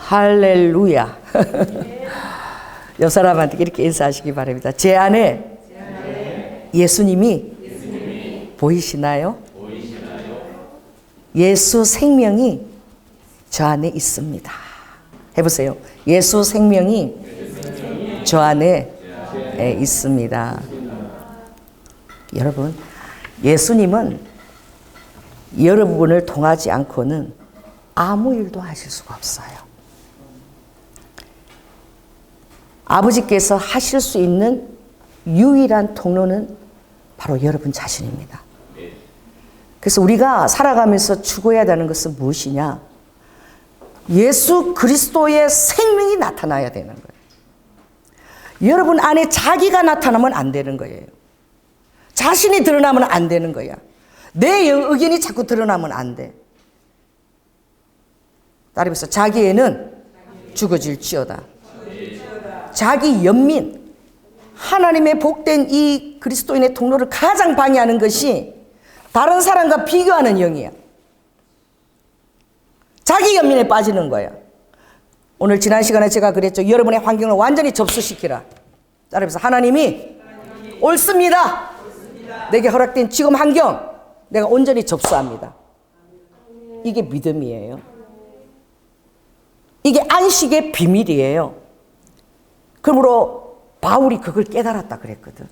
할렐루야. 옆 사람한테 이렇게 인사하시기 바랍니다. 제 안에 예수님이 보이시나요? 예수 생명이 저 안에 있습니다. 해보세요. 예수 생명이 저 안에 있습니다. 여러분, 예수님은 여러분을 통하지 않고는 아무 일도 하실 수가 없어요. 아버지께서 하실 수 있는 유일한 통로는 바로 여러분 자신입니다. 그래서 우리가 살아가면서 추구해야 되는 것은 무엇이냐? 예수 그리스도의 생명이 나타나야 되는 거예요. 여러분 안에 자기가 나타나면 안 되는 거예요. 자신이 드러나면 안 되는 거야. 내 의견이 자꾸 드러나면 안 돼. 따라해서 자기애는 죽어질지어다. 자기 연민, 하나님의 복된 이 그리스도인의 통로를 가장 방해하는 것이 다른 사람과 비교하는 영이야. 자기 연민에 빠지는 거야. 오늘 지난 시간에 제가 그랬죠. 여러분의 환경을 완전히 접수시키라. 따라해서 하나님이 옳습니다. 내게 허락된 지금 환경 내가 온전히 접수합니다. 이게 믿음이에요. 이게 안식의 비밀이에요. 그러므로 바울이 그걸 깨달았다 그랬거든.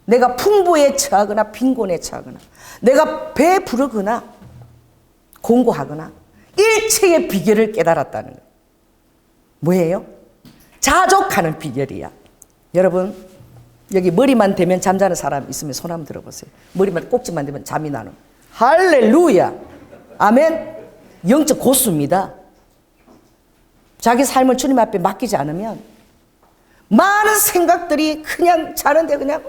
내가 풍부에 처하거나 빈곤에 처하거나 내가 배부르거나 공고하거나 일체의 비결을 깨달았다는 거예요. 뭐예요? 자족하는 비결이야. 여러분 여기 머리만 대면 잠자는 사람 있으면 손 한번 들어보세요. 머리만 꼭지만 대면 잠이 나는. 할렐루야. 아멘. 영적 고수입니다. 자기 삶을 주님 앞에 맡기지 않으면 많은 생각들이 그냥 자는데 그냥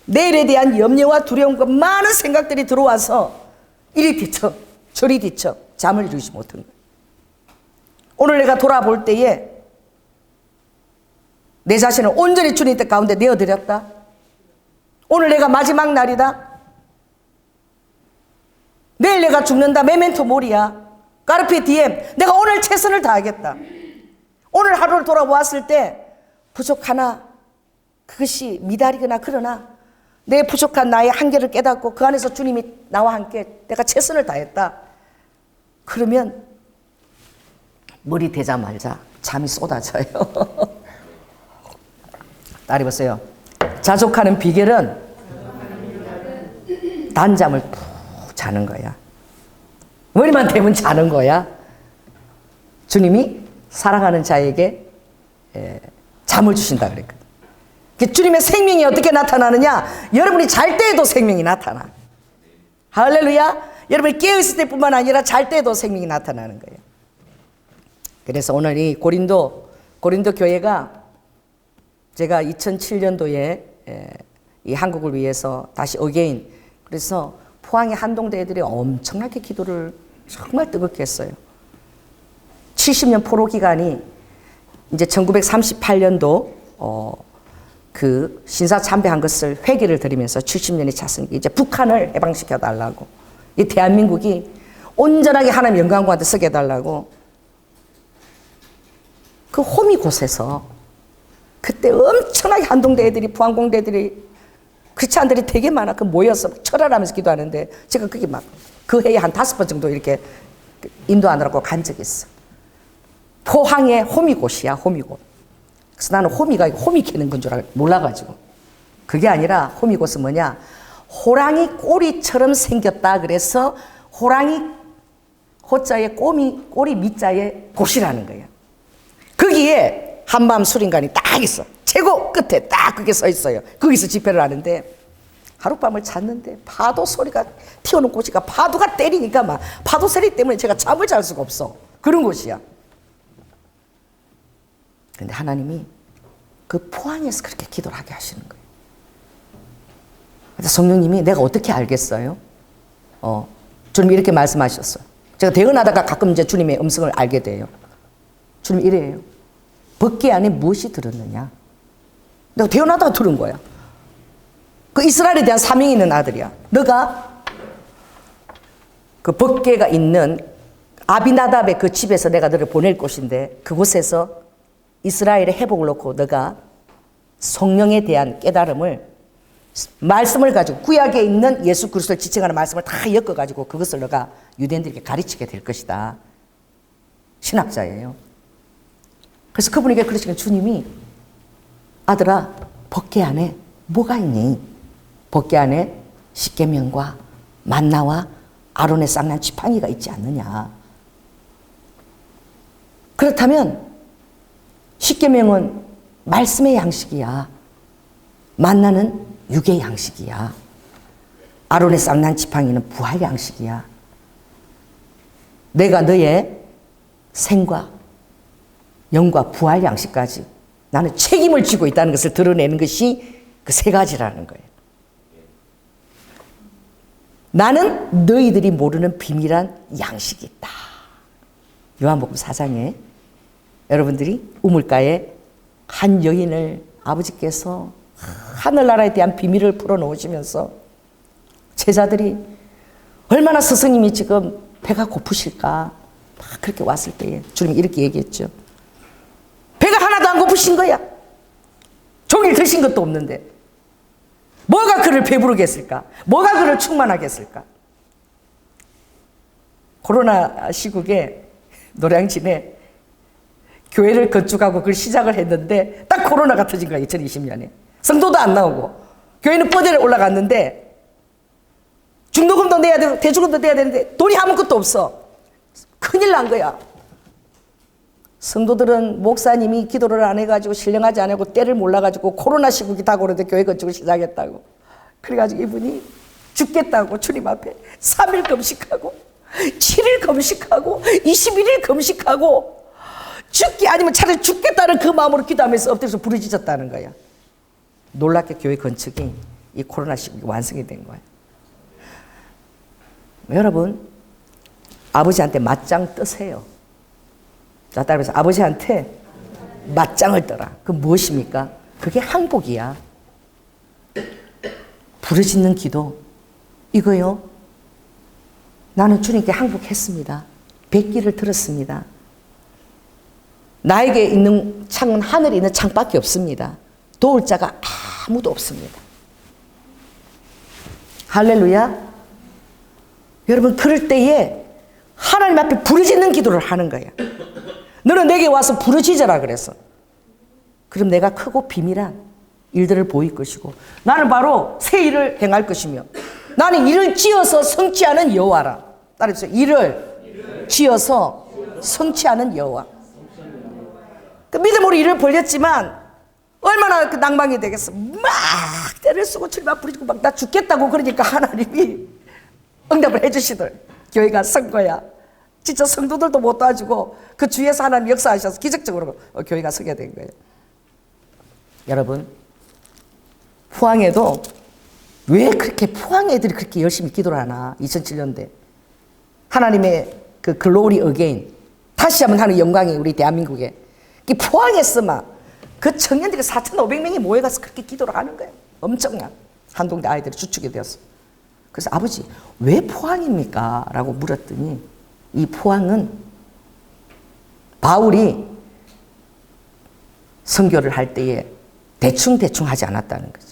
내일에 대한 염려와 두려움과 많은 생각들이 들어와서 이리 뒤척 저리 뒤척 잠을 이루지 못한 거예요. 오늘 내가 돌아볼 때에 내 자신을 온전히 주님 뜻 가운데 내어드렸다. 오늘 내가 마지막 날이다. 내일 내가 죽는다. 메멘토 모리야. 까르페 디엠. 내가 오늘 최선을 다하겠다. 오늘 하루를 돌아보았을 때 부족하나 그것이 미달이거나 그러나 내 부족한 나의 한계를 깨닫고 그 안에서 주님이 나와 함께 내가 최선을 다했다. 그러면 머리 대자 말자 잠이 쏟아져요. 딸이 보세요. 자족하는 비결은 단잠을 푹 자는 거야. 머리만 대면 자는 거야. 주님이 사랑하는 자에게 잠을 주신다 그랬거든. 주님의 생명이 어떻게 나타나느냐? 여러분이 잘 때에도 생명이 나타나. 할렐루야. 여러분이 깨어있을 때뿐만 아니라 잘 때에도 생명이 나타나는 거예요. 그래서 오늘 이 고린도 교회가 제가 2007년도에 이 한국을 위해서 다시 어게인, 그래서 포항의 한동대 애들이 엄청나게 기도를 정말 뜨겁게 했어요. 70년 포로 기간이 이제 1938년도 그 신사 참배한 것을 회개를 드리면서 70년이 찼으니까 이제 북한을 해방시켜 달라고, 이 대한민국이 온전하게 하나님 영광과한테 서게 해달라고 그 호미 곳에서 그때 엄청나게 한동대 애들이, 포항공대 애들이, 크리스찬들이 되게 많아. 그 모여서 철회하면서 기도하는데 제가 그게 막 그 해에 한 5번 정도 이렇게 인도하느라고 간 적이 있어. 포항의 호미곶이야, 호미곶. 그래서 나는 호미가 호미 캐는 건 줄 몰라가지고. 그게 아니라 호미곶은 뭐냐? 호랑이 꼬리처럼 생겼다. 그래서 호랑이 호자에 꼬리 밑자에 곶이라는 거야. 거기에 한밤 수린관이 딱 있어. 최고 끝에 딱 그게 서 있어요. 거기서 집회를 하는데 하룻밤을 잤는데 파도 소리가 튀어오는 곳이가 파도가 때리니까 막 파도 소리 때문에 제가 잠을 잘 수가 없어. 그런 곳이야. 근데 하나님이 그 포항에서 그렇게 기도를 하게 하시는 거예요. 그래서 성령님이 내가 어떻게 알겠어요? 주님이 이렇게 말씀하셨어요. 제가 대언하다가 가끔 이제 주님의 음성을 알게 돼요. 주님이 이래요. 법궤 안에 무엇이 들었느냐? 내가 대언하다가 들은 거야. 그 이스라엘에 대한 사명이 있는 아들이야. 너가 그 법궤가 있는 아비나답의 그 집에서 내가 너를 보낼 곳인데 그곳에서 이스라엘의 회복을 놓고 너가 성령에 대한 깨달음을 말씀을 가지고 구약에 있는 예수 그리스도를 지칭하는 말씀을 다 엮어가지고 그것을 너가 유대인들에게 가르치게 될 것이다. 신학자예요. 그래서 그분에게 그러시니까 주님이 아들아 법궤 안에 뭐가 있니? 법궤 안에 십계명과 만나와 아론의 쌍난 지팡이가 있지 않느냐. 그렇다면 십계명은 말씀의 양식이야. 만나는 육의 양식이야. 아론의 쌍난 지팡이는 부활 양식이야. 내가 너의 생과 영과 부활 양식까지 나는 책임을 지고 있다는 것을 드러내는 것이 그 세 가지라는 거예요. 나는 너희들이 모르는 비밀한 양식이 있다. 요한복음 4장에 여러분들이 우물가에 한 여인을 아버지께서 하늘나라에 대한 비밀을 풀어놓으시면서 제자들이 얼마나 스승님이 지금 배가 고프실까 막 그렇게 왔을 때에 주님이 이렇게 얘기했죠. 배가 하나도 안 고프신 거야. 종일 드신 것도 없는데 뭐가 그를 배부르게 했을까? 뭐가 그를 충만하게 했을까? 코로나 시국에 노량진에 교회를 건축하고 그걸 시작을 했는데 딱 코로나가 터진 거야. 2020년에 성도도 안 나오고 교회는 뻗에 올라갔는데 중도금도 내야 되고 대주금도 내야 되는데 돈이 아무것도 없어. 큰일 난 거야. 성도들은 목사님이 기도를 안 해가지고 신령하지 않고 때를 몰라가지고 코로나 시국이 다 오는데 교회 건축을 시작했다고. 그래가지고 이분이 죽겠다고 주님 앞에 3일 금식하고 7일 금식하고 21일 금식하고 죽기 아니면 차라리 죽겠다는 그 마음으로 기도하면서 엎드려서 부르짖었다는 거야. 놀랍게 교회 건축이 이 코로나 시국에 완성이 된 거야. 여러분 아버지한테 맞짱 뜨세요. 자, 따라서 아버지한테 맞짱을 떠라. 그 무엇입니까? 그게 항복이야. 부르짖는 기도 이거요. 나는 주님께 항복했습니다. 뵙기를 들었습니다. 나에게 있는 창은 하늘에 있는 창밖에 없습니다. 도울 자가 아무도 없습니다. 할렐루야. 여러분 그럴 때에 하나님 앞에 부르짖는 기도를 하는 거야. 너는 내게 와서 부르짖어라 그래서. 그럼 내가 크고 비밀한 일들을 보일 것이고 나는 바로 새 일을 행할 것이며 나는 일을 지어서 성취하는 여호와라. 따라해주세요. 일을 지어서 성취하는 여호와. 그 믿음으로 일을 벌였지만 얼마나 그 낭망이 되겠어. 막 때를 쓰고 출마 부리고 막 나 죽겠다고 그러니까 하나님이 응답을 해주시더래. 교회가 선 거야. 진짜 성도들도 못 도와주고 그 주위에서 하나님 역사하셔서 기적적으로 교회가 서게 된 거예요. 여러분 포항에도 왜 그렇게 포항 애들이 그렇게 열심히 기도를 하나. 2007년대 하나님의 그 글로리 어게인 다시 한번 하는 영광이 우리 대한민국에 이 포항에서만 그 청년들이 4,500명이 모여가서 그렇게 기도를 하는 거예요. 엄청난 한동대 아이들이 주축이 되었어. 그래서 아버지 왜 포항입니까? 라고 물었더니 이 포항은 바울이 선교를 할 때에 대충 하지 않았다는 거죠.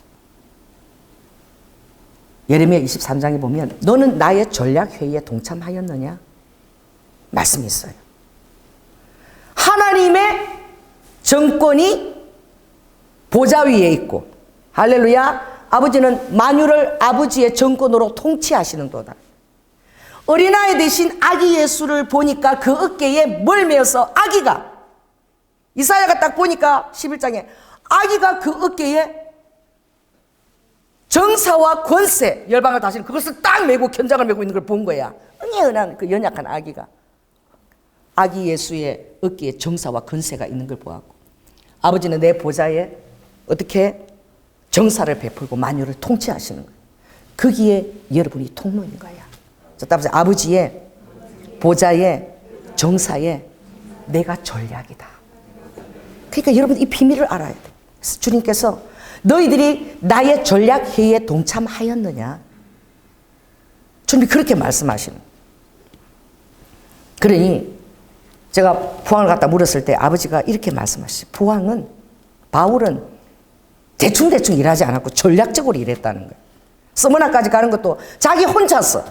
예레미야 23장에 보면 너는 나의 전략회의에 동참하였느냐? 말씀이 있어요. 하나님의 정권이 보좌 위에 있고 할렐루야 아버지는 만유를 아버지의 정권으로 통치하시는도다. 어린아이 대신 아기 예수를 보니까 그 어깨에 뭘 메어서 아기가 이사야가 딱 보니까 11장에 아기가 그 어깨에 정사와 권세 열방을 다스리는 그것을 딱 메고 견장을 메고 있는 걸 본 거야. 은혜은한 그 연약한 아기가 아기 예수의 어깨에 정사와 권세가 있는 걸 보았고 아버지는 내 보좌에 어떻게 정사를 베풀고 만유를 통치하시는 거예요. 거기에 여러분이 통로인 거야. 따라서 아버지의 보좌에 정사에 내가 전략이다. 그러니까 여러분 이 비밀을 알아야 돼. 그래서 주님께서 너희들이 나의 전략 회의에 동참하였느냐? 주님이 그렇게 말씀하시는. 그러니 제가 포항을 갖다 물었을 때 아버지가 이렇게 말씀하시죠. 바울은 대충대충 일하지 않았고 전략적으로 일했다는 거예요. 스무나까지 가는 것도 자기 혼자서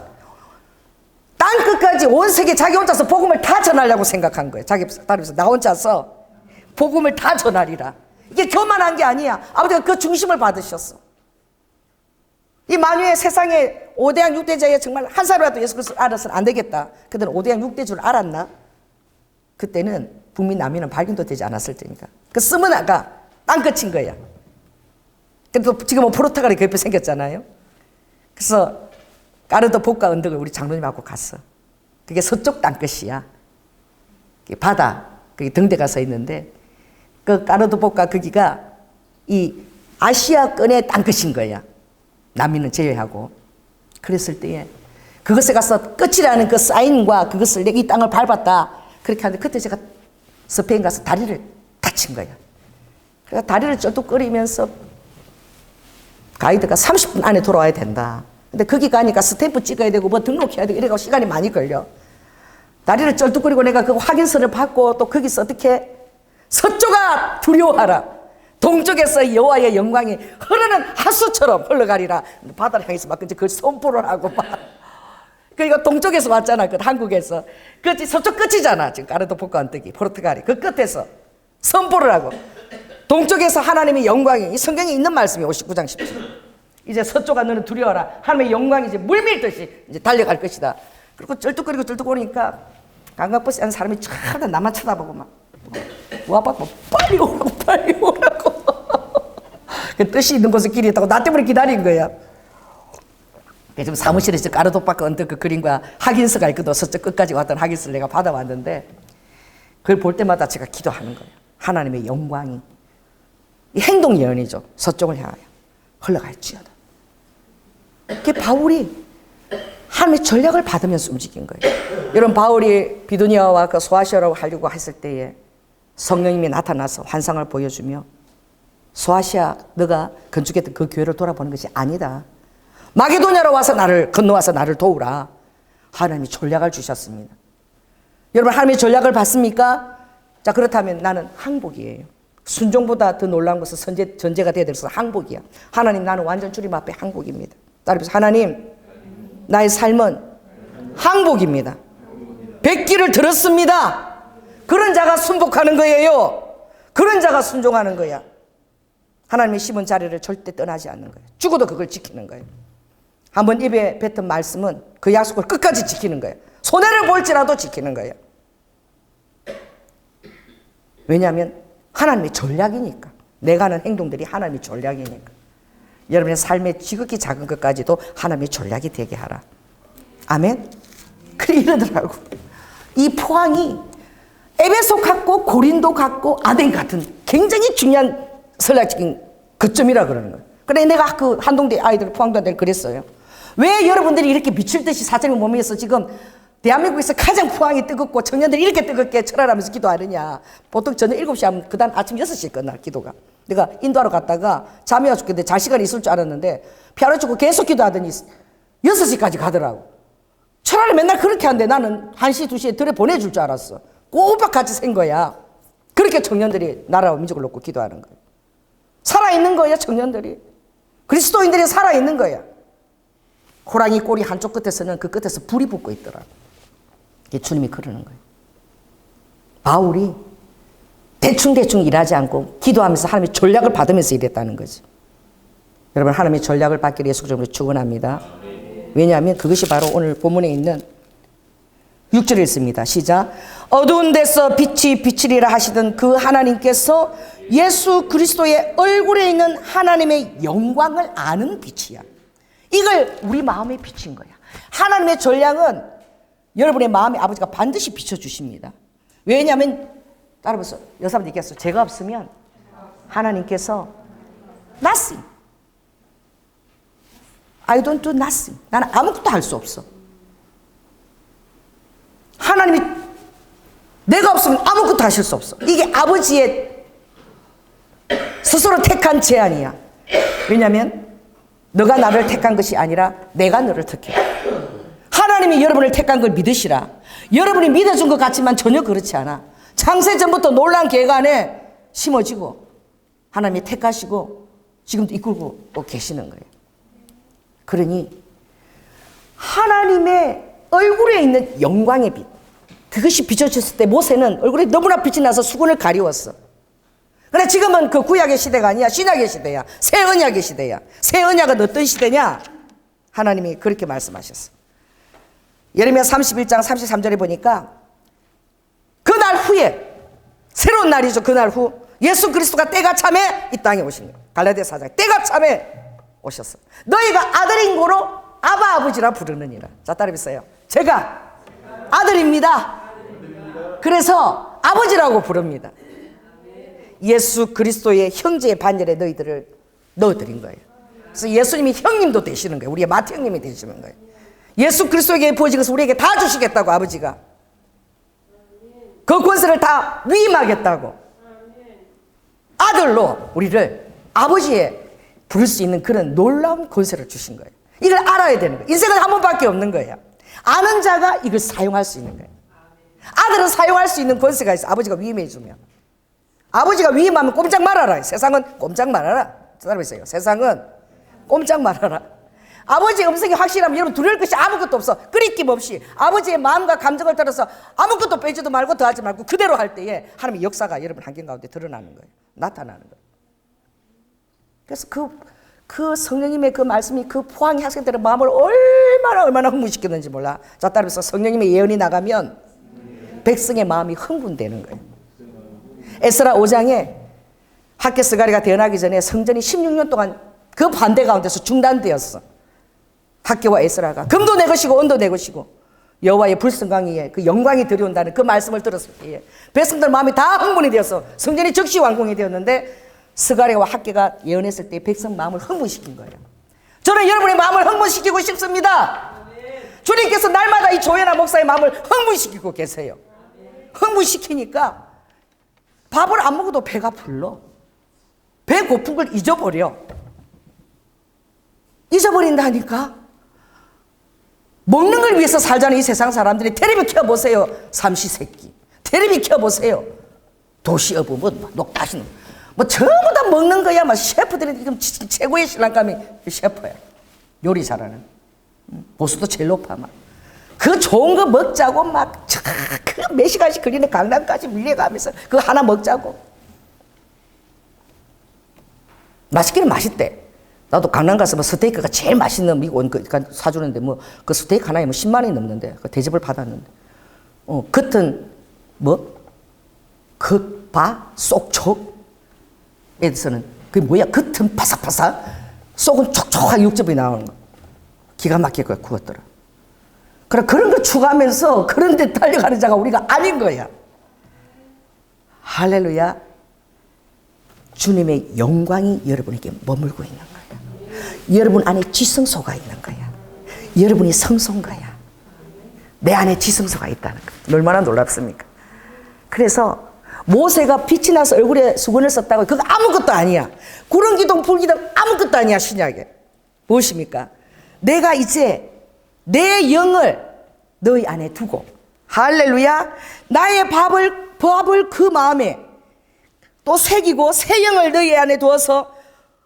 땅 끝까지 온 세계 자기 혼자서 복음을 다 전하려고 생각한 거예요. 자기 따르면서 나 혼자서 복음을 다 전하리라. 이게 교만한 게 아니야. 아버지가 그 중심을 받으셨어. 이 만유의 세상에 5대양 6대자에 정말 한 사람이라도 예수 그리스도를 알아서는 안 되겠다. 그들은 5대양 6대 줄 알았나? 그때는 북미 남미는 발견도 되지 않았을 때니까. 그 스무나가 땅 끝인 거야. 근데 지금은 포르투갈이 그 옆에 생겼잖아요. 그래서 까르도 복과 언덕을 우리 장로님하고 갔어. 그게 서쪽 땅 끝이야. 바다, 그게 등대가 서 있는데 그 까르도 복과 거기가 이 아시아권의 땅 끝인 거야. 남미는 제외하고. 그랬을 때에 그것에 가서 끝이라는 그 사인과 그것을 이 땅을 밟았다. 그렇게 하는데 그때 제가 스페인 가서 다리를 다친 거야. 그래서 다리를 쩔뚝거리면서 가이드가 30분 안에 돌아와야 된다. 근데 거기 가니까 스탬프 찍어야 되고 뭐 등록해야 되고 이래가 시간이 많이 걸려. 다리를 쩔뚝거리고 내가 그 확인서를 받고 또 거기서 어떻게 서쪽아 두려워하라. 동쪽에서 여호와의 영광이 흐르는 하수처럼 흘러가리라. 바다를 향해서 막 그걸 선포를 하고 막. 그러니까 동쪽에서 왔잖아. 그 한국에서. 그 서쪽 끝이잖아. 지금 까르도 복과 언덕이 포르투갈이 그 끝에서 선포를 하고. 동쪽에서 하나님의 영광이 이 성경에 있는 말씀이 59장 17절. 이제 서쪽아 너는 두려워라. 하나님의 영광이 이제 물밀듯이 이제 달려갈 것이다. 그리고 쩔뚝거리니까 관광버스 한 사람이 쫙 나만 쳐다보고 막 와봐 빨리 오라고. 그 뜻이 있는 곳에 길이 있다고 나 때문에 기다린 거야. 지금 사무실에서 까르도박과 언덕 그 그림과 확인서가 있거든. 서쪽 끝까지 왔던 확인서를 내가 받아왔는데 그걸 볼 때마다 제가 기도하는 거예요. 하나님의 영광이 이 행동 예언이죠. 서쪽을 향하여 흘러갈지어다. 그게 바울이 하나님의 전략을 받으면서 움직인 거예요. 여러분 바울이 비두니아와 그 소아시아라고 하려고 했을 때에 성령님이 나타나서 환상을 보여주며 소아시아 너가 건축했던 그 교회를 돌아보는 것이 아니다. 마게도냐로 와서 나를 건너와서 나를 도우라. 하나님이 전략을 주셨습니다. 여러분 하나님의 전략을 받습니까? 자 그렇다면 나는 항복이에요. 순종보다 더 놀라운 것은 전제가 되어야 돼서 항복이야. 하나님 나는 완전 주님 앞에 항복입니다. 따라서 하나님 나의 삶은 항복입니다. 백기를 들었습니다. 그런 자가 순복하는 거예요. 그런 자가 순종하는 거야. 하나님의 심은 자리를 절대 떠나지 않는 거예요. 죽어도 그걸 지키는 거예요. 한번 입에 뱉은 말씀은 그 약속을 끝까지 지키는 거예요. 손해를 볼지라도 지키는 거예요. 왜냐하면 하나님의 전략이니까. 내가 하는 행동들이 하나님의 전략이니까. 여러분의 삶의 지극히 작은 것까지도 하나님의 전략이 되게 하라. 아멘? 그래 이러더라고. 이 포항이 에베소 같고 고린도 같고 아덴 같은 굉장히 중요한 전략적인 거점이라 그러는 거예요. 그래 내가 그 한동대 아이들 포항도한테 그랬어요. 왜 여러분들이 이렇게 미칠 듯이 사장님 몸에서 지금 대한민국에서 가장 포항이 뜨겁고 청년들이 이렇게 뜨겁게 철활하면서 기도하느냐. 보통 저녁 7시 하면 그 다음 아침 6시에 끝나 기도가. 내가 인도하러 갔다가 잠이 와 죽겠는데 잘 시간이 있을 줄 알았는데 피아노 치고 계속 기도하더니 6시까지 가더라고. 철활을 맨날 그렇게 하는데 나는 1시 2시에 들에 보내줄 줄 알았어. 꼬박 같이 센 거야. 그렇게 청년들이 나라와 민족을 놓고 기도하는 거예요. 살아있는 거예요 청년들이. 그리스도인들이 살아있는 거야. 호랑이 꼬리 한쪽 끝에서는 그 끝에서 불이 붙고 있더라고. 이게 주님이 그러는 거예요. 바울이 대충대충 일하지 않고 기도하면서 하나님의 전략을 받으면서 일했다는 거지. 여러분 하나님의 전략을 받기를 예수 그리스도로 축원합니다. 왜냐하면 그것이 바로 오늘 본문에 있는 6절에 있습니다. 시작. 어두운 데서 빛이 비치리라 하시던 그 하나님께서 예수 그리스도의 얼굴에 있는 하나님의 영광을 아는 빛이야. 이걸 우리 마음에 비친 거야. 하나님의 전략은 여러분의 마음에 아버지가 반드시 비춰주십니다. 왜냐하면 따라보세요. 여러분 얘기했어요. 제가 없으면 하나님께서 nothing. I don't do nothing. 나는 아무것도 할 수 없어. 하나님이 내가 없으면 아무것도 하실 수 없어. 이게 아버지의 스스로 택한 제안이야. 왜냐하면 너가 나를 택한 것이 아니라 내가 너를 택해. 하나님이 여러분을 택한 걸 믿으시라. 여러분이 믿어준 것 같지만 전혀 그렇지 않아. 창세전부터 놀라운 계획 안에 심어지고 하나님이 택하시고 지금도 이끌고 계시는 거예요. 그러니 하나님의 얼굴에 있는 영광의 빛, 그것이 비춰졌을 때 모세는 얼굴에 너무나 빛이 나서 수건을 가리웠어. 그러나 지금은 그 구약의 시대가 아니야. 신약의 시대야. 새 언약의 시대야. 새 언약은 어떤 시대냐? 하나님이 그렇게 말씀하셨어. 예레미야 31장 33절에 보니까 그날 후에, 새로운 날이죠. 그날 후 예수 그리스도가 때가 참에 이 땅에 오신 거예요. 갈라디아 4장 때가 참에 오셨어. 너희가 아들인 고로 아바 아버지라 부르느니라. 자, 따라해보세요. 제가 아들입니다. 그래서 아버지라고 부릅니다. 예수 그리스도의 형제의 반열에 너희들을 넣어드린 거예요. 그래서 예수님이 형님도 되시는 거예요. 우리의 마태 형님이 되시는 거예요. 예수 그리스도에게 부어진 것을 우리에게 다 주시겠다고, 아버지가 그 권세를 다 위임하겠다고 아들로 우리를 아버지에 부를 수 있는 그런 놀라운 권세를 주신 거예요. 이걸 알아야 되는 거예요. 인생은 한 번밖에 없는 거예요. 아는 자가 이걸 사용할 수 있는 거예요. 아들은 사용할 수 있는 권세가 있어. 아버지가 위임해 주면. 아버지가 위임하면 꼼짝 말아라. 세상은 꼼짝 말아라. 따라해보세요. 세상은 꼼짝 말아라. 아버지의 음성이 확실하면 여러분 두려울 것이 아무것도 없어. 끄리낌 없이 아버지의 마음과 감정을 따라서 아무것도 빼지도 말고 더하지 말고 그대로 할 때에 하나님의 역사가 여러분 환경 가운데 드러나는 거예요. 나타나는 거예요. 그래서 그 성령님의 그 말씀이 그 포항의 학생들의 마음을 얼마나 흥분시켰는지 몰라. 자, 따라서 성령님의 예언이 나가면 백성의 마음이 흥분되는 거예요. 에스라 5장에 학개스가리가 태어나기 전에 성전이 16년 동안 그 반대 가운데서 중단되었어. 학개와 에스라가 금도 내 것이고 은도 내 것이고 여호와의 불성광이에 그 영광이 들여온다는 그 말씀을 들었을 때에 백성들 마음이 다 흥분이 되어서 성전이 즉시 완공이 되었는데 스가랴와 학개가 예언했을 때 백성 마음을 흥분시킨 거예요. 저는 여러분의 마음을 흥분시키고 싶습니다. 주님께서 날마다 이 조연아 목사의 마음을 흥분시키고 계세요. 흥분시키니까 밥을 안 먹어도 배가 불러. 배 고픈 걸 잊어버려. 잊어버린다니까. 먹는 걸 위해서 살자는 이 세상 사람들이 텔레비 켜보세요. 삼시세끼 텔레비 켜보세요. 도시어부 뭐 녹다시는 뭐 전부 다 먹는 거야. 막 셰프들이 지금 최고의 신랑감이 셰프야. 요리 잘하는. 보수도 제일 높아. 막 그 좋은 거 먹자고 막 그 몇 시간씩 걸리는 강남까지 밀려가면서 그거 하나 먹자고. 맛있기는 맛있대. 나도 강남 가서 뭐 스테이크가 제일 맛있는 미국 사주는데 뭐 그 스테이크 하나에 뭐 10만 원이 넘는데 그 대접을 받았는데 겉은 뭐 겉바 쏙촉 에서는 그게 뭐야? 겉은 바삭바삭 속은 촉촉하게 육즙이 나오는 거. 기가 막히게 구웠더라. 그래 그런 걸 추구하면서 그런 데 달려가는 자가 우리가 아닌 거야. 할렐루야. 주님의 영광이 여러분에게 머물고 있는 거야. 여러분 안에 지성소가 있는 거야. 여러분이 성소인 거야. 내 안에 지성소가 있다는 거야. 얼마나 놀랍습니까? 그래서 모세가 빛이 나서 얼굴에 수건을 썼다고 그거 아무것도 아니야. 구름기둥 불기둥 아무것도 아니야. 신약에 무엇입니까? 내가 이제 내 영을 너희 안에 두고 할렐루야 나의 밥을 그 마음에 또 새기고 새 영을 너희 안에 두어서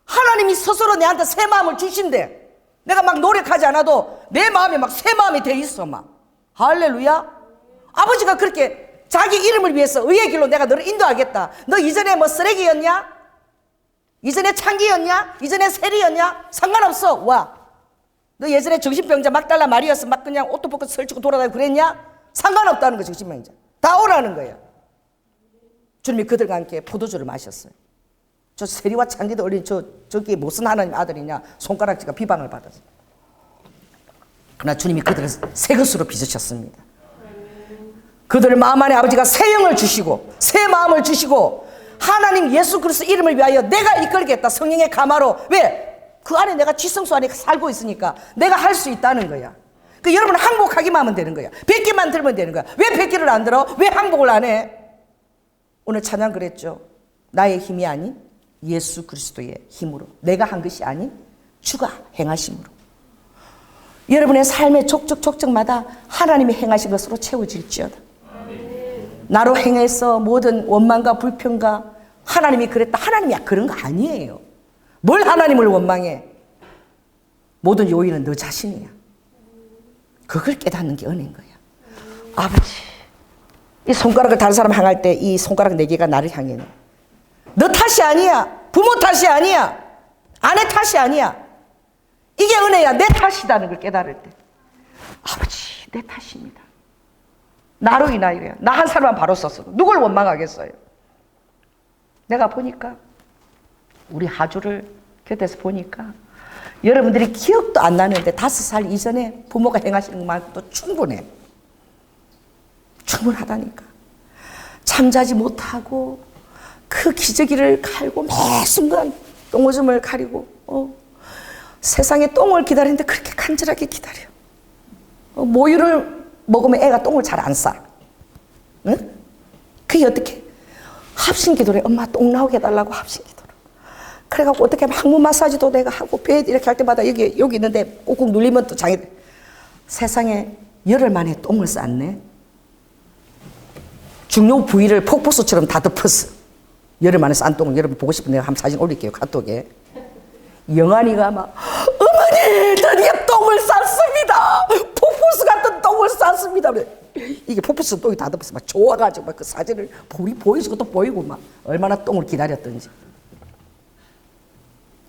하나님이 스스로 내한테 새 마음을 주신대. 내가 막 노력하지 않아도 내 마음에 막 새 마음이 돼 있어. 막 할렐루야. 아버지가 그렇게 자기 이름을 위해서 의의 길로 내가 너를 인도하겠다. 너 이전에 뭐 쓰레기였냐? 이전에 창기였냐? 이전에 세리였냐? 상관없어. 와. 너 예전에 정신병자 막달라 말이었어. 막 그냥 옷도 벗고 설치고 돌아다니고 그랬냐? 상관없다는 거야. 정신병자 다 오라는 거예요. 주님이 그들과 함께 포도주를 마셨어요. 저 세리와 창기도 어린 저기 무슨 하나님 아들이냐? 손가락질과 비방을 받았어요. 그러나 주님이 그들을 새 것으로 빚으셨습니다. 그들의 마음 안에 아버지가 새 영을 주시고 새 마음을 주시고 하나님 예수 그리스도 이름을 위하여 내가 이끌겠다. 성령의 가마로. 왜? 그 안에 내가 지성소 안에 살고 있으니까 내가 할 수 있다는 거야. 그 여러분 항복하기만 하면 되는 거야. 100개만 들면 되는 거야. 왜 100개를 안 들어? 왜 항복을 안 해? 오늘 찬양 그랬죠. 나의 힘이 아닌 예수 그리스도의 힘으로 내가 한 것이 아닌 주가 행하심으로 여러분의 삶의 족적마다 하나님이 행하신 것으로 채워질지어다. 나로 행해서 모든 원망과 불평과 하나님이 그랬다. 하나님이 그런 거 아니에요. 뭘 하나님을 원망해? 모든 요인은 너 자신이야. 그걸 깨닫는 게 은혜인 거야. 아버지, 이 손가락을 다른 사람 향할 때 이 손가락 4개가 나를 향해. 너 탓이 아니야. 부모 탓이 아니야. 아내 탓이 아니야. 이게 은혜야. 내 탓이라는 걸 깨달을 때. 아버지, 내 탓입니다. 나로 인하여야. 나 한 사람만 바로 썼어. 누굴 원망하겠어요? 내가 보니까 우리 하주를 곁에서 보니까 여러분들이 기억도 안 나는데 5살 이전에 부모가 행하시는 것만도 충분해. 충분하다니까. 잠자지 못하고 그 기저귀를 갈고 매 순간 똥오줌을 가리고 세상에 똥을 기다리는데 그렇게 간절하게 기다려. 모유를 먹으면 애가 똥을 잘 안 싸. 응? 그게 어떻게? 합심기도래. 엄마 똥 나오게 해달라고 합심기도를. 그래갖고 어떻게 하면 항문 마사지도 내가 하고 배 이렇게 할 때마다 여기 있는데 꾹꾹 눌리면 또 장애. 세상에 열흘 만에 똥을 쌌네. 중요 부위를 폭포수처럼 다 덮었어. 열흘 만에 싼 똥을 여러분 보고 싶으면 내가 한번 사진 올릴게요. 카톡에. 영환이가 막 어머니 드디어 똥을 쌌습니다. 폭포수 같은 똥을 쌌습니다. 이게 폭포수 똥이 다 덮었어. 막 좋아가지고 막 그 사진을 보여주고 또 보이고 막 얼마나 똥을 기다렸던지.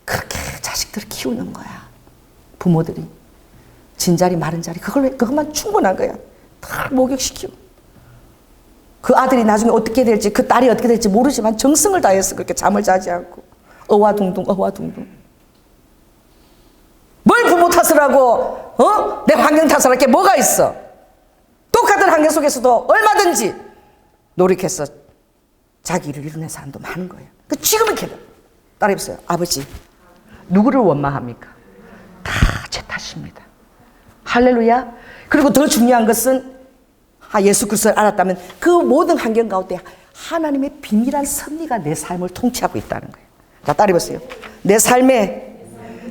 그렇게 자식들을 키우는 거야. 부모들이. 진자리 마른 자리 그것만 충분한 거야. 다 목욕시키고. 그 아들이 나중에 어떻게 될지 그 딸이 어떻게 될지 모르지만 정성을 다해서 그렇게 잠을 자지 않고 어와둥둥 뭘 부모 탓을 하고 내 환경 탓을 할 게 뭐가 있어. 똑같은 환경 속에서도 얼마든지 노력해서 자기 일을 이루는 사람도 많은 거예요. 지금은 따라해보세요. 아버지 누구를 원망합니까? 다 제 탓입니다. 할렐루야. 그리고 더 중요한 것은 예수 그리스도를 알았다면 그 모든 환경 가운데 하나님의 비밀한 섭리가 내 삶을 통치하고 있다는 거예요. 자, 따라해보세요. 내 삶에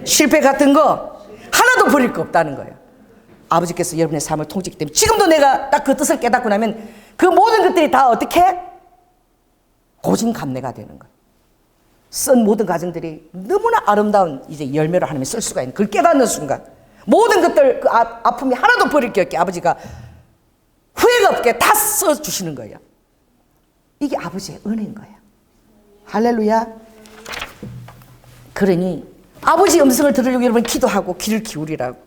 실패 같은 거 하나도 버릴 거 없다는 거예요. 아버지께서 여러분의 삶을 통치하기 때문에 지금도 내가 딱 그 뜻을 깨닫고 나면 그 모든 것들이 다 어떻게? 고진감래가 되는 거예요. 쓴 모든 과정들이 너무나 아름다운 이제 열매로 하나님이 쓸 수가 있는 그걸 깨닫는 순간 모든 것들 그 아픔이 하나도 버릴 게 없게 아버지가 후회가 없게 다 써주시는 거예요. 이게 아버지의 은혜인 거예요. 할렐루야. 그러니 아버지 음성을 들으려고 여러분 기도하고 귀를 기울이라고.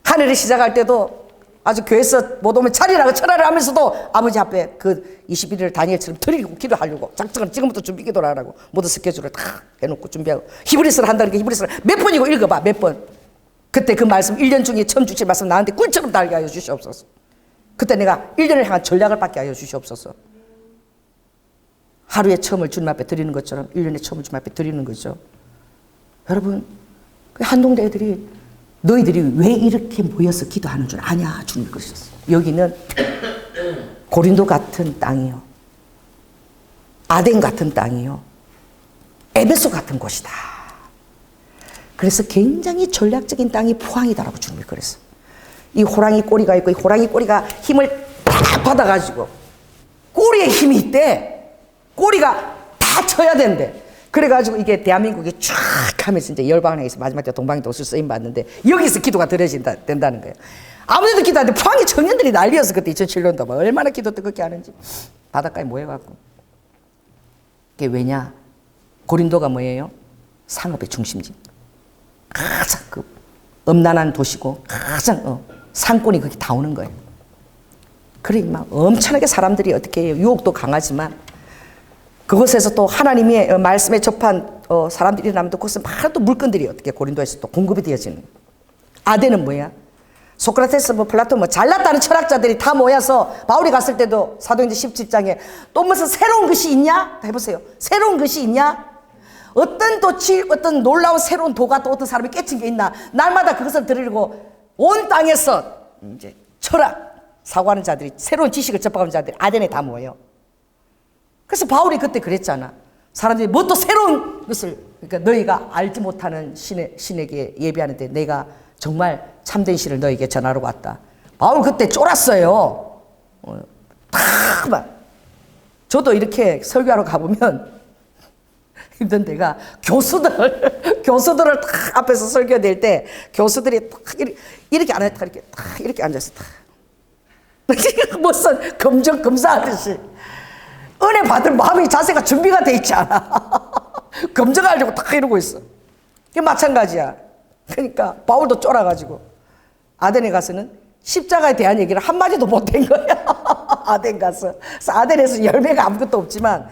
하늘을 시작할 때도 아주 교회에서 못 오면 차리라고 철화를 하면서도 아버지 앞에 그 21일 다니엘처럼 드리고 기도하려고 작정을 지금부터 준비 기도를 하라고 모든 스케줄을 다 해놓고 준비하고 히브리서를 한다는 게 히브리서를 몇 번이고 읽어봐. 몇 번. 그때 그 말씀 1년 중에 처음 주실 말씀 나한테 꿀처럼 달게 하여 주시옵소서. 그때 내가 1년을 향한 전략을 받게 하여 주시옵소서. 하루에 처음을 주님 앞에 드리는 것처럼 1년에 처음을 주님 앞에 드리는 거죠. 여러분 한동대 애들이 너희들이 왜 이렇게 모여서 기도하는 줄 아냐 주님이 그러셨어요. 여기는 고린도 같은 땅이요, 아덴 같은 땅이요, 에베소 같은 곳이다. 그래서 굉장히 전략적인 땅이 포항이다라고 주님이 그랬어요. 이 호랑이 꼬리가 있고 이 호랑이 꼬리가 힘을 다 받아가지고 꼬리에 힘이 있대. 꼬리가 다 쳐야 된대. 그래가지고 이게 대한민국이 쫙 하면서 이제 열방에서 마지막 때 동방도술 쓰임 받는데 여기서 기도가 된다는 거예요. 아무데도 기도하는데 포항이 청년들이 난리였어. 그때 2007년도 막 얼마나 기도 뜨겁게 하는지. 바닷가에 모여갖고. 그게 왜냐? 고린도가 뭐예요? 상업의 중심지. 가장 그 음란한 도시고 가장 상권이 거기 다 오는 거예요. 그러니 막 엄청나게 사람들이 어떻게 해요? 유혹도 강하지만 그곳에서 또 하나님의 말씀에 접한 사람들이 나면 또 거기서 막 또 물건들이 어떻게 고린도에서 또 공급이 되어지는 거예요. 아덴은 뭐야? 소크라테스, 플라톤, 잘났다는 철학자들이 다 모여서 바울이 갔을 때도 사도행전 17장에 또 무슨 새로운 것이 있냐? 해보세요. 새로운 것이 있냐? 어떤 놀라운 새로운 도가 또 어떤 사람이 깨친 게 있나? 날마다 그것을 들으려고 온 땅에서 이제 철학 사고하는 자들이 새로운 지식을 접하는 자들이 아덴에 다 모여. 그래서 바울이 그때 그랬잖아. 사람들이 뭐 또 새로운 것을, 그러니까 너희가 알지 못하는 신에게 예배하는데 내가 정말 참된 시를 너에게 전하러 왔다. 바울 그때 쫄았어요. 막 저도 이렇게 설교하러 가보면 힘든 데가 교수들을 딱 앞에서 설교될 때 교수들이 딱 이렇게 안 했다 이렇게 앉아서 딱 무슨 검사하듯이 은혜 받을 마음이 자세가 준비가 돼 있지 않아. 검증하려고 딱 이러고 있어. 이게 마찬가지야. 그러니까 바울도 쫄아가지고 아덴에 가서는 십자가에 대한 얘기를 한마디도 못한 거야. 아덴 가서. 그래서 아덴에서 열매가 아무것도 없지만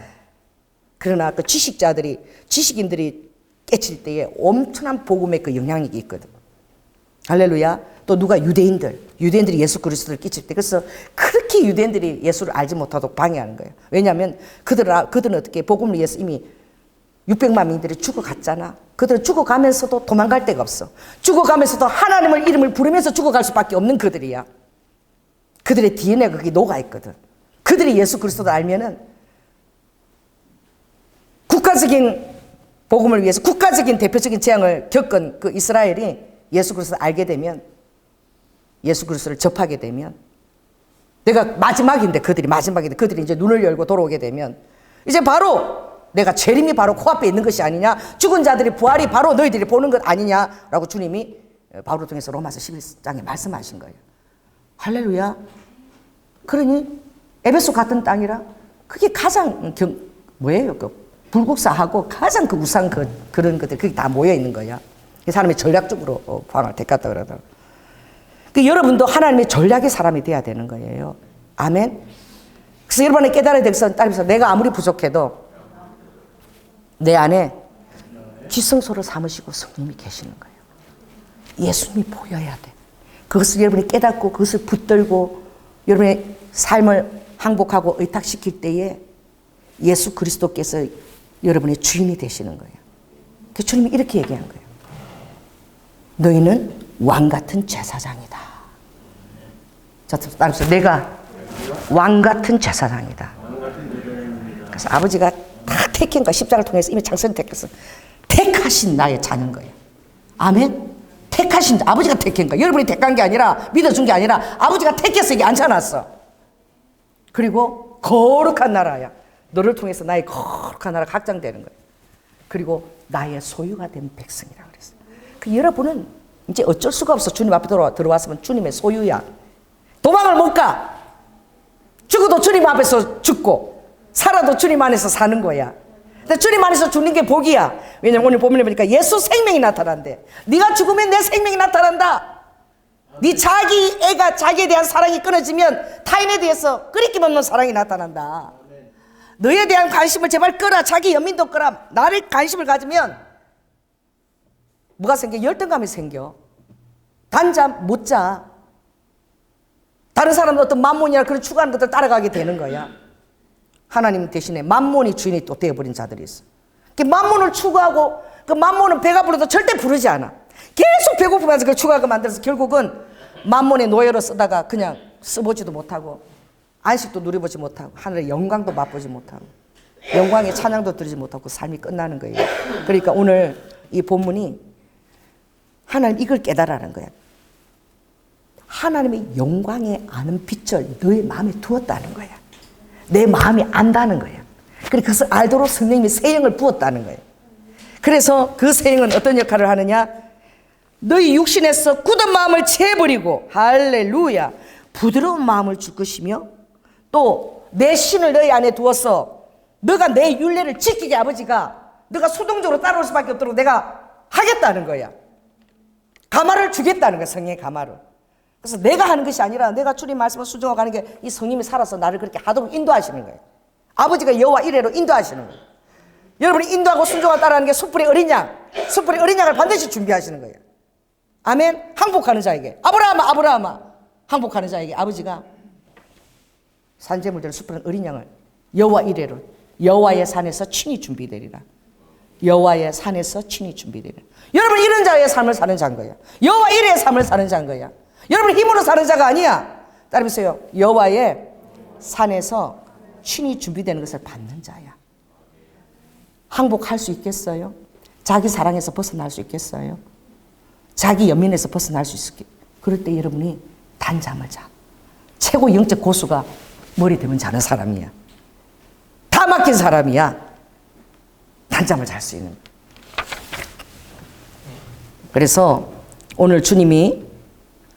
그러나 그 지식인들이 깨칠 때에 엄청난 복음의 그 영향력이 있거든. 할렐루야. 또 누가 유대인들이 예수 그리스도를 끼칠 때 그래서 그렇게 유대인들이 예수를 알지 못하도록 방해하는 거예요. 왜냐하면 그들은 어떻게 복음을 위해서 이미 600만 명들이 죽어갔잖아. 그들은 죽어가면서도 도망갈 데가 없어. 죽어가면서도 하나님의 이름을 부르면서 죽어갈 수밖에 없는 그들이야. 그들의 DNA가 거기 녹아있거든. 그들이 예수 그리스도를 알면은 국가적인 복음을 위해서 국가적인 대표적인 재앙을 겪은 그 이스라엘이 예수 그리스도를 알게 되면 예수 그리스도를 접하게 되면 내가 그들이 이제 눈을 열고 돌아오게 되면 이제 바로 내가 재림이 바로 코앞에 있는 것이 아니냐, 죽은 자들이 부활이 바로 너희들이 보는 것 아니냐라고 주님이 바울을 통해서 로마서 11장에 말씀하신 거예요. 할렐루야. 그러니 에베소 같은 땅이라 그게 가장 뭐예요? 그 불국사하고 가장 그 우상 그런 것들 그게 다 모여 있는 거야. 그 사람이 전략적으로 방을 택했다 그러더라고요. 그 여러분도 하나님의 전략의 사람이 돼야 되는 거예요. 아멘. 그래서 여러분이 깨달아야 되겠어. 따라서 내가 아무리 부족해도 내 안에 지성소를 삼으시고 성령님이 계시는 거예요. 예수님이 보여야 돼. 그것을 여러분이 깨닫고 그것을 붙들고 여러분의 삶을 항복하고 의탁시킬 때에 예수 그리스도께서 여러분의 주인이 되시는 거예요. 그 주님이 이렇게 얘기한 거예요. 너희는 왕 같은 제사장이다. 자, 따라서 내가 왕 같은 제사장이다. 그래서 아버지가 다 택한가 십자가를 통해서 이미 창세를 택했어. 택하신 나의 자녀인 거예요. 아멘. 택하신 아버지가 택한 거야. 여러분이 택한 게 아니라 믿어준 게 아니라 아버지가 택해서 이게 앉혀놨어. 그리고 거룩한 나라야. 너를 통해서 나의 거룩한 나라가 확장되는 거예요. 그리고 나의 소유가 된 백성이라고 그랬어요. 그 여러분은 이제 어쩔 수가 없어. 주님 앞에 들어왔으면 주님의 소유야. 도망을 못 가. 죽어도 주님 앞에서 죽고 살아도 주님 안에서 사는 거야. 근데 주님 안에서 죽는 게 복이야. 왜냐면 오늘 본문에 보니까 예수 생명이 나타난대. 네가 죽으면 내 생명이 나타난다. 네 자기애가 자기에 대한 사랑이 끊어지면 타인에 대해서 끓이낌 없는 사랑이 나타난다. 너에 대한 관심을 제발 끌어. 자기 연민도 끌어. 나를 관심을 가지면 뭐가 생겨? 열등감이 생겨. 단잠 못 자. 다른 사람도 어떤 만몬이나 그런 추구하는 것들 따라가게 되는 거야. 하나님 대신에 만몬이 주인이 또 되어버린 자들이 있어. 그 만몬을 추구하고 그 만몬은 배가 불러도 절대 부르지 않아. 계속 배고프면서 그걸 추구하고 만들어서 결국은 만몬의 노예로 쓰다가 그냥 써보지도 못하고 안식도 누려보지 못하고 하늘의 영광도 맛보지 못하고 영광의 찬양도 들으지 못하고 삶이 끝나는 거예요. 그러니까 오늘 이 본문이 하나님 이걸 깨달으라는 거야. 하나님의 영광에 아는 빛을 너의 마음에 두었다는 거야. 내 마음이 안다는 거야. 그래서 그것을 알도록 성령님이 새 영을 부었다는 거예요. 그래서 그 새 영은 어떤 역할을 하느냐? 너희 육신에서 굳은 마음을 채버리고 할렐루야 부드러운 마음을 줄 것이며 또 내 신을 너희 안에 두어서 너가 내 율례를 지키게 아버지가 너가 수동적으로 따라올 수밖에 없도록 내가 하겠다는 거야. 가마를 주겠다는 거야. 성령의 가마를. 그래서 내가 하는 것이 아니라 내가 주님 말씀을 순종하고 가는 게 이 성령이 살아서 나를 그렇게 하도록 인도하시는 거예요. 아버지가 여호와 이레로 인도하시는 거예요. 여러분이 인도하고 순종하고 따라하는 게 숯불의 어린 양. 숯불의 어린 양을 반드시 준비하시는 거예요. 아멘. 항복하는 자에게 아브라함아 항복하는 자에게 아버지가 산재물대로 숯불은 어린 양을 여호와 이레로 여호와의 산에서 친히 준비되리라. 여호와의 산에서 친히 준비되리라. 여러분 이런 자의 삶을 사는 자인 거야. 여호와 이레의 삶을 사는 자인 거야. 여러분 힘으로 사는 자가 아니야. 따라해보세요. 여호와의 산에서 친히 준비되는 것을 받는 자야. 항복할 수 있겠어요? 자기 사랑에서 벗어날 수 있겠어요? 자기 연민에서 벗어날 수 있을게. 그럴 때 여러분이 단잠을 자. 최고 영적 고수가 머리 대면 자는 사람이야. 다 막힌 사람이야. 단잠을 잘 수 있는. 그래서 오늘 주님이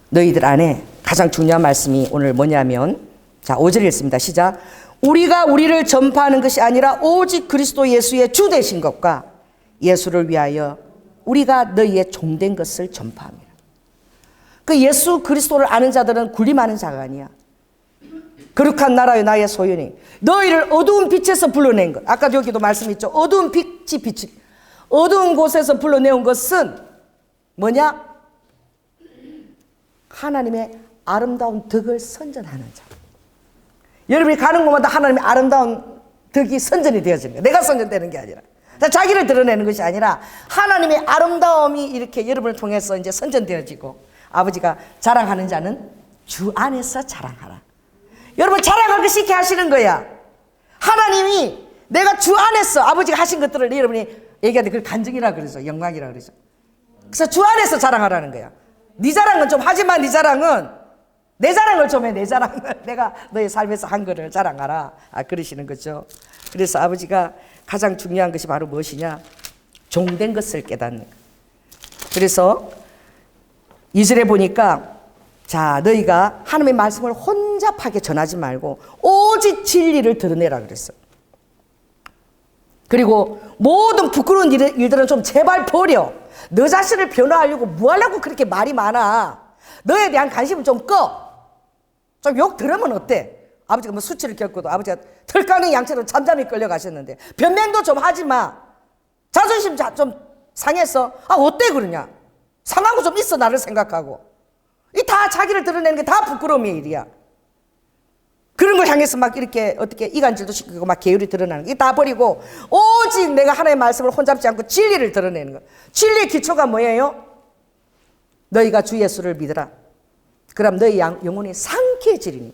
너희들 안에 가장 중요한 말씀이 오늘 뭐냐면, 자, 5절 읽습니다. 시작. 우리가 우리를 전파하는 것이 아니라 오직 그리스도 예수의 주 되신 것과 예수를 위하여 우리가 너희의 종된 것을 전파합니다. 그 예수 그리스도를 아는 자들은 군림하는 자가 아니야. 거룩한 나라의 나의 소유니 너희를 어두운 빛에서 불러낸 것. 아까 여기도 말씀있죠. 어두운 빛이 어두운 곳에서 불러내온 것은 뭐냐? 하나님의 아름다운 덕을 선전하는 자. 여러분이 가는 곳마다 하나님의 아름다운 덕이 선전이 되어지는 거야. 내가 선전되는 게 아니라. 자기를 드러내는 것이 아니라 하나님의 아름다움이 이렇게 여러분을 통해서 이제 선전되어지고, 아버지가 자랑하는 자는 주 안에서 자랑하라. 여러분 자랑할 것이 이렇게 하시는 거야. 하나님이 내가 주 안에서 아버지가 하신 것들을 여러분이 얘기하는데 그걸 간증이라 그러죠. 영광이라 그러죠. 그래서 주 안에서 자랑하라는 거야. 네 자랑은 좀 하지만 네 자랑은 내 자랑을 좀 해. 내 자랑은 내가 너의 삶에서 한 거를 자랑하라. 그러시는 거죠. 그래서 아버지가 가장 중요한 것이 바로 무엇이냐? 종된 것을 깨닫는 것. 그래서 2절에 보니까, 자, 너희가 하나님의 말씀을 혼잡하게 전하지 말고 오직 진리를 드러내라 그랬어요. 그리고 모든 부끄러운 일들은 좀 제발 버려. 너 자신을 변화하려고 뭐 하려고 그렇게 말이 많아. 너에 대한 관심을 좀 꺼. 좀 욕 들으면 어때? 아버지가 뭐 수치를 겪고도 아버지가 털까는 양채로 잠잠히 끌려가셨는데 변명도 좀 하지 마. 자존심 좀 상했어? 어때 그러냐? 상한 거 좀 있어. 나를 생각하고. 이 다 자기를 드러내는 게 다 부끄러움의 일이야. 그런 걸 향해서 막 이렇게 어떻게 이간질도 시키고 막 게으리 드러나는 거, 이 다 버리고 오직 내가 하나님의 말씀을 혼잡지 않고 진리를 드러내는 거. 진리의 기초가 뭐예요? 너희가 주 예수를 믿으라. 그럼 너희 영혼이 상쾌해지리니.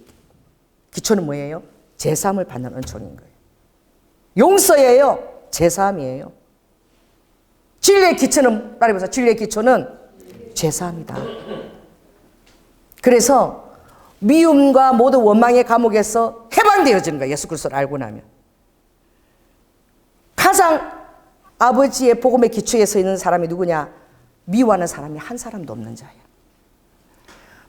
기초는 뭐예요? 제사함을 받는 은총인 거예요. 용서예요. 제사함이에요. 진리의 기초는, 따라해보세요. 진리의 기초는 제사함이다. 그래서 미움과 모든 원망의 감옥에서 해방되어지는 거예요. 예수 그리스도를 알고 나면. 가장 아버지의 복음의 기초에 서 있는 사람이 누구냐? 미워하는 사람이 한 사람도 없는 자예요.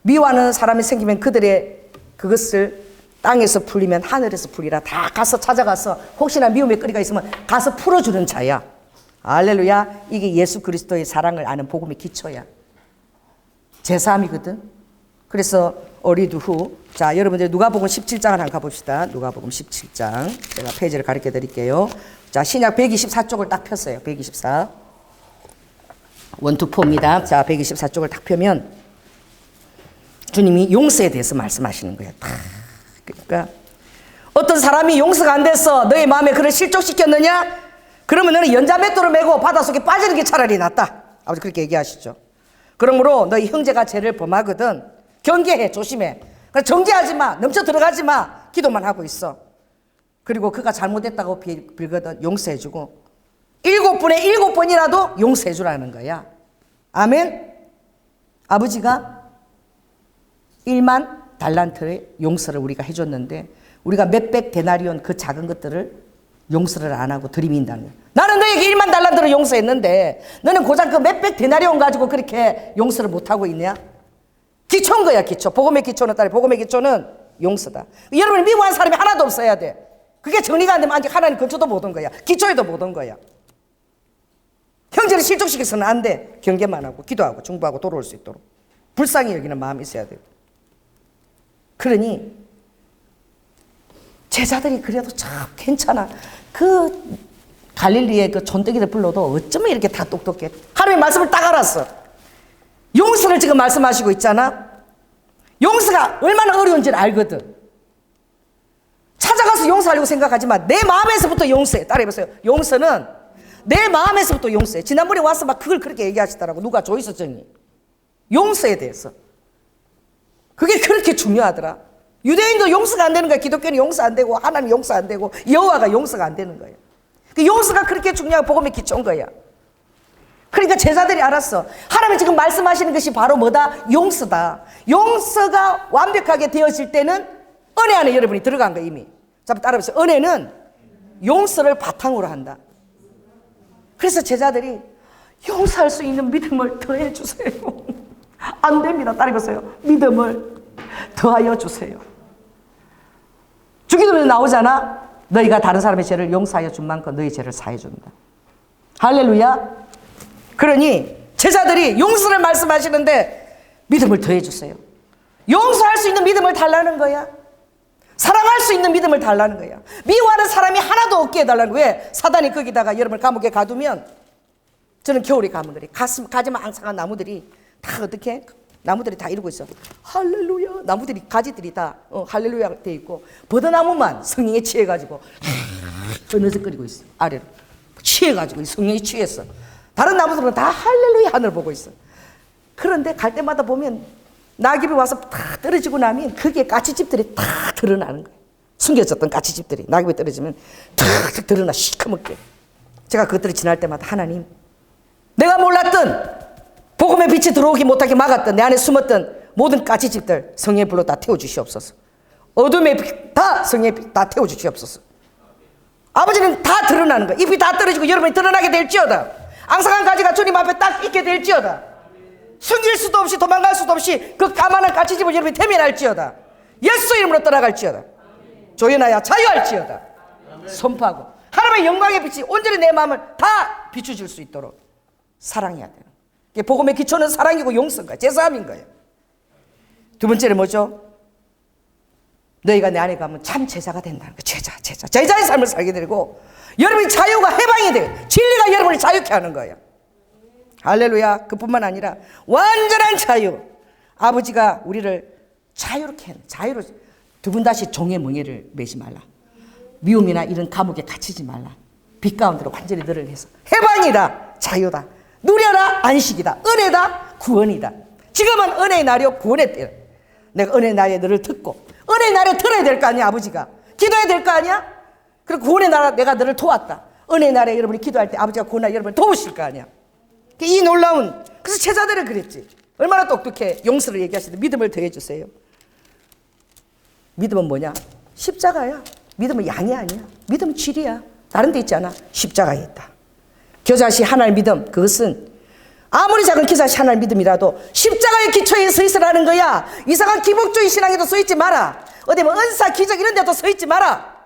미워하는 사람이 생기면 그들의 그것을 땅에서 풀리면 하늘에서 풀리라. 다 가서 찾아가서 혹시나 미움의 거리가 있으면 가서 풀어주는 자야. 할렐루야. 이게 예수 그리스도의 사랑을 아는 복음의 기초야. 제사함이거든. 그래서 어리두 후, 자, 여러분들 누가복음 17장을 한번 가봅시다. 누가복음 17장. 제가 페이지를 가르쳐 드릴게요. 자, 신약 124쪽을 딱 폈어요. 124. 원투포입니다. 자, 124쪽을 딱 펴면 주님이 용서에 대해서 말씀하시는 거예요. 그러니까 어떤 사람이 용서가 안 돼서 너의 마음에 그를 실족시켰느냐? 그러면 너는 연자맷돌을 메고 바닷속에 빠지는 게 차라리 낫다. 아버지 그렇게 얘기하시죠. 그러므로 너희 형제가 죄를 범하거든 경계해. 조심해. 그러니까 정죄하지 마. 넘쳐 들어가지 마. 기도만 하고 있어. 그리고 그가 잘못했다고 빌거든 용서해주고 7분에 7번이라도 용서해주라는 거야. 아멘. 아버지가 1만 달란트의 용서를 우리가 해줬는데 우리가 몇백 데나리온 그 작은 것들을 용서를 안 하고 들이민다는 거야. 나는 너에게 1만 달란트를 용서했는데 너는 고작 그 몇백 데나리온 가지고 그렇게 용서를 못하고 있냐? 기초인 거야. 기초. 복음의 기초는 딸이 복음의 기초는 용서다. 여러분 미워한 사람이 하나도 없어야 돼. 그게 정리가 안 되면 아직 하나님 근처도 못 온 거야. 기초에도 못 온 거야. 형제를 실족시켜서는 안 돼. 경계만 하고 기도하고 중보하고 돌아올 수 있도록 불쌍히 여기는 마음이 있어야 돼. 그러니 제자들이 그래도 참 괜찮아. 그 갈릴리의 그 촌뜨기를 불러도 어쩌면 이렇게 다 똑똑해. 하나님의 말씀을 딱 알았어. 용서를 지금 말씀하시고 있잖아. 용서가 얼마나 어려운지를 알거든. 찾아가서 용서하려고 생각하지 마. 내 마음에서부터 용서해. 따라해보세요. 용서는 내 마음에서부터 용서해. 지난번에 와서 막 그걸 그렇게 얘기하시더라고. 누가 조이스 정이. 용서에 대해서. 그게 그렇게 중요하더라. 유대인도 용서가 안 되는 거야. 기독교는 용서 안 되고 하나님 용서 안 되고 여호와가 용서가 안 되는 거예요. 그 용서가 그렇게 중요한 복음의 기초인 거야. 그러니까 제자들이 알았어. 하나님이 지금 말씀하시는 것이 바로 뭐다? 용서다. 용서가 완벽하게 되어질 때는 은혜 안에 여러분이 들어간 거예요, 이미. 자, 따라해보세요. 은혜는 용서를 바탕으로 한다. 그래서 제자들이 용서할 수 있는 믿음을 더해 주세요. 안 됩니다. 따라해보세요. 믿음을 더하여 주세요. 주기도문에 나오잖아. 너희가 다른 사람의 죄를 용서하여 준 만큼 너희 죄를 사해 준다. 할렐루야. 그러니 제자들이 용서를 말씀하시는데 믿음을 더해 주세요. 용서할 수 있는 믿음을 달라는 거야. 사랑할 수 있는 믿음을 달라는 거야. 미워하는 사람이 하나도 없게 해달라는 거야. 왜? 사단이 거기다가 여러분을 감옥에 가두면, 저는 겨울에 가면 그래. 가지만 앙상한 나무들이 다 어떻게? 나무들이 다 이러고 있어. 할렐루야. 나무들이, 가지들이 다 할렐루야 돼 있고, 버드나무만 성령에 취해가지고 흐느적거리고 있어. 아래로 취해가지고 성령에 취했어. 다른 나무들은 다 할렐루야 하늘 보고 있어. 그런데 갈 때마다 보면 낙엽이 와서 다 떨어지고 나면 거기에 까치집들이 다 드러나는 거예요. 숨겨졌던 까치집들이 낙엽이 떨어지면 탁 드러나 시커멓게. 제가 그것들이 지날 때마다 하나님, 내가 몰랐던 복음의 빛이 들어오기 못하게 막았던 내 안에 숨었던 모든 까치집들 성령의 불로 다 태워주시옵소서. 어둠의 빛 다 성령의 빛 다 태워주시옵소서. 아버지는 다 드러나는 거예요. 잎이 다 떨어지고 여러분이 드러나게 될지어다. 앙상한 가지가 주님 앞에 딱 있게 될지어다. 숨길 수도 없이 도망갈 수도 없이 그 까만한 까치집을 여러분이 태면할지어다. 예수 이름으로 떠나갈지어다. 조연하여 자유할지어다. 선포하고 하나님의 영광의 빛이 온전히 내 마음을 다 비춰줄 수 있도록 사랑해야 돼요. 복음의 기초는 사랑이고 용서인 거예요. 제사함인 거예요. 두 번째는 뭐죠? 너희가 내 안에 가면 참 제자가 된다는 거예요. 제자의 삶을 살게 되고 여러분이 자유가 해방이 돼요. 진리가 여러분을 자유케 하는 거예요. 할렐루야. 그뿐만 아니라 완전한 자유. 아버지가 우리를 자유롭게 하는, 자유로. 두 분 다시 종의 멍에를 매지 말라. 미움이나 이런 감옥에 갇히지 말라. 빛 가운데로 완전히 너를 해서 해방이다. 자유다. 누려라. 안식이다. 은혜다. 구원이다. 지금은 은혜의 날이요 구원의 때요. 내가 은혜의 날에 너를 듣고 은혜의 날에 들어야 될 거 아니야. 아버지가 기도해야 될 거 아니야. 그리고 구원의 날에 내가 너를 도왔다. 은혜의 날에 여러분이 기도할 때 아버지가 구원할 여러분을 도우실 거 아니야. 이 놀라운, 그래서 제자들은 그랬지. 얼마나 똑똑해. 용서를 얘기하시는데 믿음을 더해 주세요. 믿음은 뭐냐? 십자가야. 믿음은 양이 아니야. 믿음은 질이야. 다른 데 있지 않아. 십자가에 있다. 겨자씨 하나의 믿음, 그것은 아무리 작은 겨자씨 하나의 믿음이라도 십자가의 기초에 서 있으라는 거야. 이상한 기복주의 신앙에도 서 있지 마라. 어디 뭐 은사, 기적 이런 데도 서 있지 마라.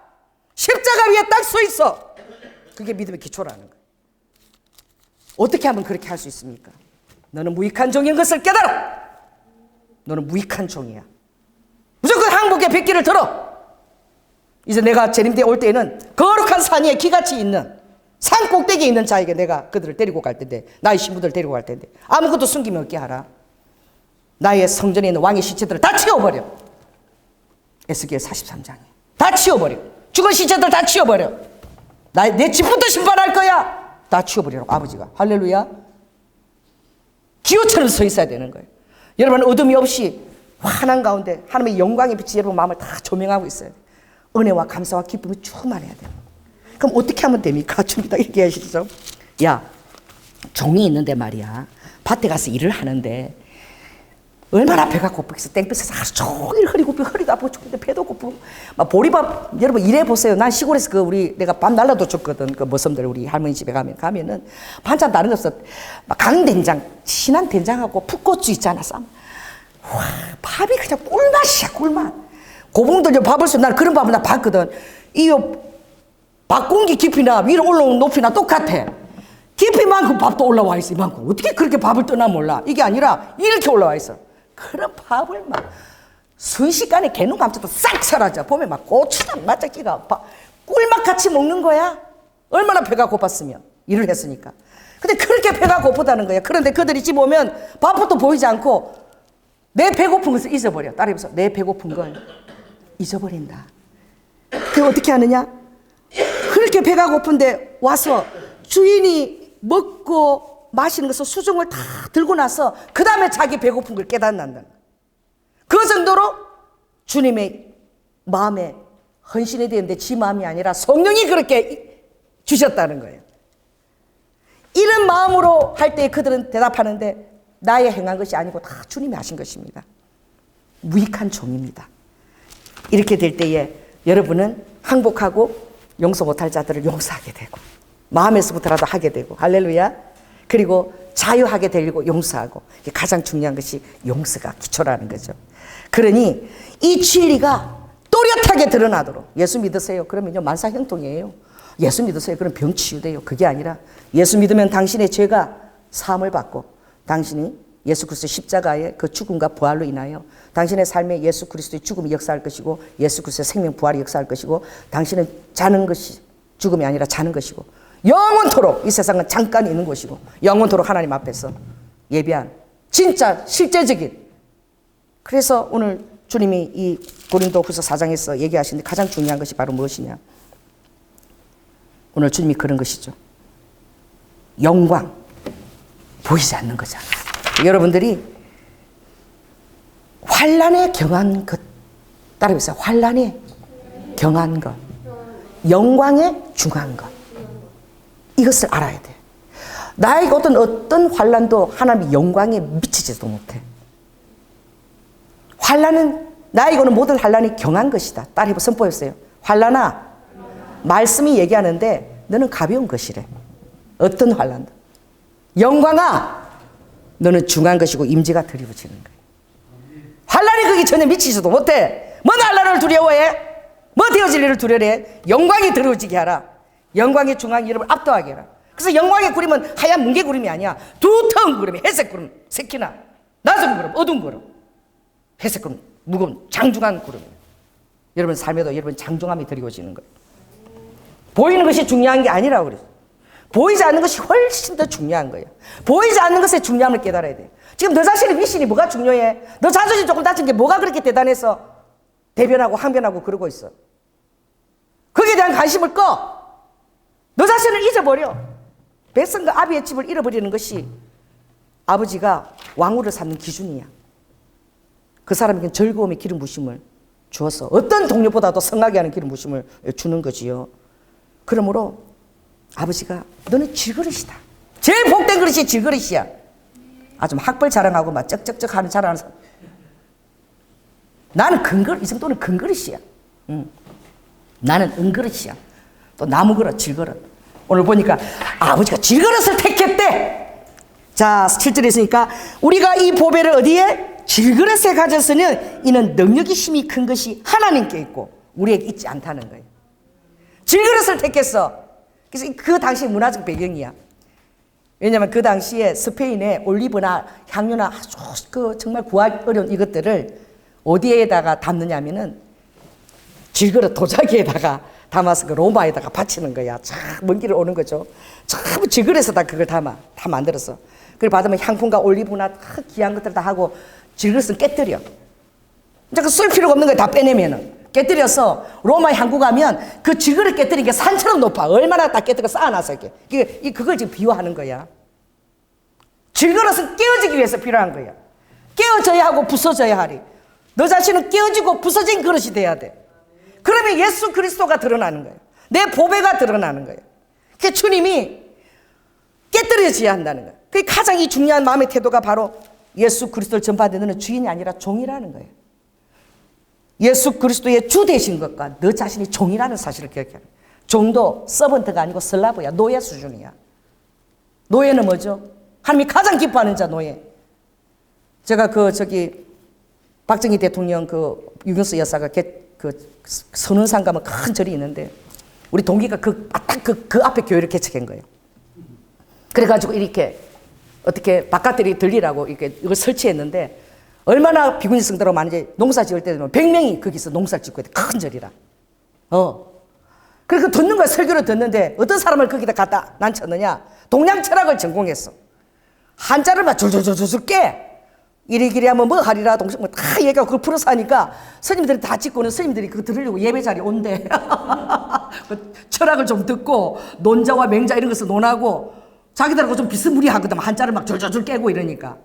십자가 위에 딱 서 있어. 그게 믿음의 기초라는 거야. 어떻게 하면 그렇게 할 수 있습니까? 너는 무익한 종인 것을 깨달아. 너는 무익한 종이야. 무조건 항복의 백기를 들어. 이제 내가 재림대에 올 때에는 거룩한 산 위에 기같이 있는 산 꼭대기에 있는 자에게 내가 그들을 데리고 갈 텐데, 나의 신부들을 데리고 갈 텐데 아무것도 숨김이 없게 하라. 나의 성전에 있는 왕의 시체들을 다 치워버려. 에스겔 43장에 다 치워버려. 죽은 시체들 다 치워버려. 내 집부터 심판할 거야. 다 치워버리라고 아버지가. 할렐루야. 기호처럼 서 있어야 되는 거예요. 여러분 어둠이 없이 환한 가운데 하나님의 영광의 빛이 여러분 마음을 다 조명하고 있어야 돼요. 은혜와 감사와 기쁨이 충만해야 돼요. 그럼 어떻게 하면 됩니까? 주님 딱 얘기해 주시죠. 야, 종이 있는데 말이야. 밭에 가서 일을 하는데 얼마나 배가 고프겠어. 땡볕에서 하루 종일 허리도 아프고 죽는데 배도 고프고 막 보리밥. 여러분 일해 보세요. 난 시골에서 내가 밥 날라도 줬거든. 그 머슴들 우리 할머니 집에 가면은 반찬 다른 거 없어. 막 강된장, 진한 된장하고 풋고추 있잖아. 와, 밥이 그냥 꿀맛이야, 꿀맛. 고봉들 밥을 써. 난 그런 밥을 나 봤거든. 이 밥공기 깊이나 위로 올라오는 높이나 똑같아. 깊이만큼 밥도 올라와 있어. 이만큼. 어떻게 그렇게 밥을 떠나 몰라. 이게 아니라 이렇게 올라와 있어. 그런 밥을 막 순식간에 개눈 감자도 싹 사라져. 보면 막 고추장 맛짝지가 꿀맛 같이 먹는 거야. 얼마나 배가 고팠으면 일을 했으니까. 근데 그렇게 배가 고프다는 거야. 그런데 그들이 집 오면 밥부터 보이지 않고 내 배고픈 것을 잊어버려. 따라해보세요. 내 배고픈 걸 잊어버린다. 그게 어떻게 하느냐? 그렇게 배가 고픈데 와서 주인이 먹고 마시는 것을 수중을 다 들고 나서 그 다음에 자기 배고픈 걸 깨닫는다. 그 정도로 주님의 마음에 헌신이 되는데 지 마음이 아니라 성령이 그렇게 주셨다는 거예요. 이런 마음으로 할 때 그들은 대답하는데 나의 행한 것이 아니고 다 주님이 하신 것입니다. 무익한 종입니다. 이렇게 될 때에 여러분은 항복하고 용서 못할 자들을 용서하게 되고 마음에서부터라도 하게 되고 할렐루야. 그리고 자유하게 되고 용서하고 이게 가장 중요한 것이 용서가 기초라는 거죠. 그러니 이 진리가 또렷하게 드러나도록 예수 믿으세요. 그러면요 만사형통이에요. 예수 믿으세요. 그럼 병 치유돼요. 그게 아니라 예수 믿으면 당신의 죄가 사함을 받고 당신이 예수 그리스도의 십자가의 그 죽음과 부활로 인하여 당신의 삶에 예수 그리스도의 죽음이 역사할 것이고 예수 그리스도의 생명 부활이 역사할 것이고 당신은 자는 것이 죽음이 아니라 자는 것이고 영원토록 이 세상은 잠깐 있는 것이고 영원토록 하나님 앞에서 예비한 진짜 실제적인. 그래서 오늘 주님이 이 고린도후서 4장에서 얘기하시는데 가장 중요한 것이 바로 무엇이냐. 오늘 주님이 그런 것이죠. 영광 보이지 않는 거잖아요. 여러분들이 환난에 경한 것 따라해보세요. 환난에 경한 것, 영광에 중한 것, 이것을 알아야 돼. 나에게 어떤 환난도 하나님의 영광에 미치지도 못해. 환난은 나에게는 모든 환난이 경한 것이다. 따라해보 선포했어요. 환난아, 말씀이 얘기하는데 너는 가벼운 것이래. 어떤 환난도. 영광아, 너는 중한 것이고 임재가 드리워지는 거야. 환난이 거기 전혀 미치지도 못해. 뭐 환난을 두려워해? 뭐 되어질 일을 두려워해? 영광이 드리워지게 하라. 영광의 중앙이 여러분 압도하게 해라. 그래서 영광의 구름은 하얀 뭉게 구름이 아니야. 두터운 구름이 회색 구름, 새끼나 낮은 구름, 어두운 구름, 회색 구름, 무거운 장중한 구름. 여러분 삶에도 여러분 장중함이 드리워지는 거예요. 보이는 것이 중요한 게 아니라고 그래요. 보이지 않는 것이 훨씬 더 중요한 거예요. 보이지 않는 것의 중요함을 깨달아야 돼요. 지금 너 자신의 미신이 뭐가 중요해? 너 자존심 조금 다친 게 뭐가 그렇게 대단해서 대변하고 항변하고 그러고 있어? 거기에 대한 관심을 꺼. 너 자신을 잊어버려. 백성과 아비의 집을 잃어버리는 것이 아버지가 왕후를 삼는 기준이야. 그 사람에게 즐거움의 기름 부심을 주어서 어떤 동료보다도 성하게 하는 기름 부심을 주는 거지요. 그러므로 아버지가 너는 질그릇이다. 제일 복된 그릇이 질그릇이야. 아주 학벌 자랑하고 막 쩍쩍쩍 하는 자랑하는 사람. 나는 금그릇, 이 정도는 금그릇이야. 나는 은그릇이야. 또 나무그릇, 질그릇. 오늘 보니까 아버지가 질그릇을 택했대. 자, 7절에 있으니까 우리가 이 보배를 어디에? 질그릇에 가졌으니 이는 능력이 힘이 큰 것이 하나님께 있고 우리에게 있지 않다는 거예요. 질그릇을 택했어. 그래서 그 당시 문화적 배경이야. 왜냐하면 그 당시에 스페인에 올리브나 향료나 아주 그 정말 구하기 어려운 이것들을 어디에다가 담느냐 하면은 질그릇 도자기에다가 담아서 그 로마에다가 바치는 거야. 참 먼 길을 오는 거죠. 참 질그릇에다 그걸 다 만들었어. 그걸 받으면 향품과 올리브나 귀한 것들 다 하고 질그릇은 깨뜨려. 이제 그 쓸 필요가 없는 거 다 빼내면은 깨뜨려서 로마 향구 가면 그 질그릇 깨뜨린 게 산처럼 높아. 얼마나 딱 깨뜨려 쌓아놔서 이렇게. 그걸 지금 비유하는 거야. 질그릇은 깨어지기 위해서 필요한 거야. 깨어져야 하고 부서져야 하리. 너 자신은 깨어지고 부서진 그릇이 돼야 돼. 그러면 예수 그리스도가 드러나는 거예요. 내 보배가 드러나는 거예요. 그 주님이 깨뜨려져야 한다는 거예요. 그 가장 이 중요한 마음의 태도가 바로 예수 그리스도를 전파하는 너는 주인이 아니라 종이라는 거예요. 예수 그리스도의 주 되신 것과 너 자신이 종이라는 사실을 기억해야 돼. 종도 서번트가 아니고 슬라브야. 노예 수준이야. 노예는 뭐죠? 하나님이 가장 기뻐하는 자 노예. 제가 박정희 대통령 유경수 여사가 선운산 가면 큰 절이 있는데 우리 동기가 그 앞에 교회를 개척한 거예요. 그래가지고 이렇게 어떻게 바깥들이 들리라고 이걸 설치했는데 얼마나 비구니 성도로 많은지 농사 지을 때 되면 100명이 거기서 농사를 짓고 있대. 큰 절이라. 그리고 듣는 거야. 설교를 듣는데 어떤 사람을 거기다 갖다 앉혔느냐. 동양 철학을 전공했어. 한자를 막 줄줄줄줄 깨. 이리기리 하면 뭐 하리라 동생 뭐 다 얘기하고 그걸 풀어서 하니까 스님들이 다 찍고는 스님들이 그거 들으려고 예배 자리에 온대. 철학을 좀 듣고 논자와 맹자 이런 것을 논하고 자기들하고 좀 비스무리하거든. 한자를 막 줄줄줄 깨고 이러니까.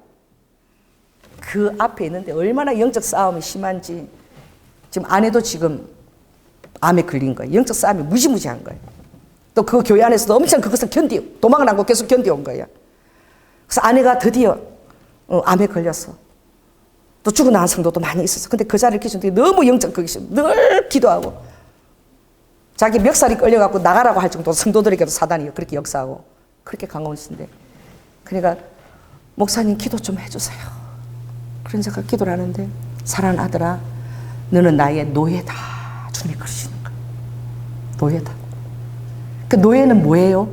그 앞에 있는데 얼마나 영적 싸움이 심한지 지금 아내도 지금 암에 걸린 거예요. 영적 싸움이 무지무지한 거예요. 또 그 교회 안에서도 엄청 그것을 도망을 안고 계속 견뎌온 거야. 그래서 아내가 드디어 암에 걸렸어. 또 죽은 나은 성도도 많이 있었어. 근데 그 자리를 기준에 너무 영적 거기서 늘 기도하고 자기 멱살이 끌려갖고 나가라고 할 정도로 성도들에게도 사단이 그렇게 역사하고 그렇게 강원신데, 그러니까 목사님 기도 좀 해주세요. 그런 제가 기도를 하는데, 사랑하는 아들아, 너는 나의 노예다. 주님이 그러시는 거야. 노예다. 그 노예는 뭐예요?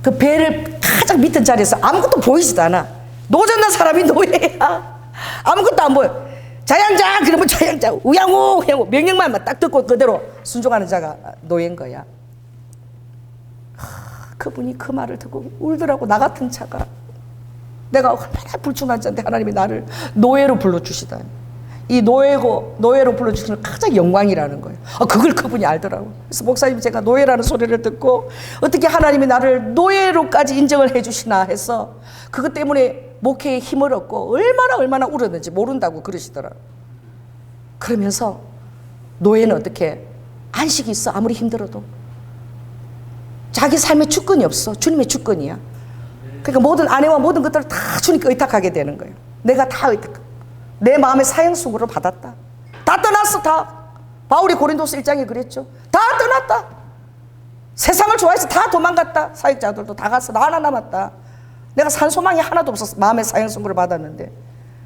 그 배를 가장 밑에 자리에서 아무것도 보이지도 않아. 노젓는 사람이 노예야. 아무것도 안 보여. 자양자 그러면 자양자, 우양우 우양우 명령만 딱 듣고 그대로 순종하는 자가 노예인 거야. 그분이 그 말을 듣고 울더라고. 나 같은 자가, 내가 얼마나 불충한 자인데 하나님이 나를 노예로 불러주시다니. 이 노예로 불러주시는 가장 영광이라는 거예요. 그걸 그분이 알더라고. 그래서 목사님, 제가 노예라는 소리를 듣고 어떻게 하나님이 나를 노예로까지 인정을 해주시나 해서 그것 때문에 목회에 힘을 얻고 얼마나 울었는지 모른다고 그러시더라. 그러면서 노예는 어떻게 안식이 있어. 아무리 힘들어도 자기 삶의 주권이 없어. 주님의 주권이야. 그러니까 모든 아내와 모든 것들을 다 주님께 의탁하게 되는 거예요. 내가 다 내 마음의 사형수고를 받았다. 다 떠났어. 다. 바울이 고린도서 1장에 그랬죠. 다 떠났다. 세상을 좋아해서 다 도망갔다. 사역자들도 다 갔어. 나 하나 남았다. 내가 산 소망이 하나도 없었어. 마음의 사형수고를 받았는데,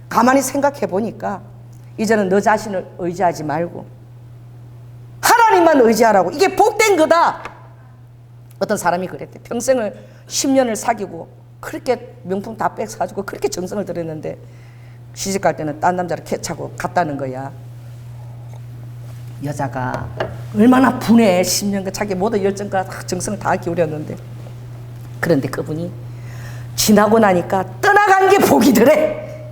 가만히 생각해 보니까 이제는 너 자신을 의지하지 말고 하나님만 의지하라고. 이게 복된 거다. 어떤 사람이 그랬대. 평생을 10년을 사귀고 그렇게 명품 다 백 사주고 그렇게 정성을 들였는데 시집갈 때는 딴 남자를 캐차고 갔다는 거야. 여자가 얼마나 분해. 10년간 자기 모든 열정과 정성을 다 기울였는데, 그런데 그분이 지나고 나니까 떠나간 게 복이더래.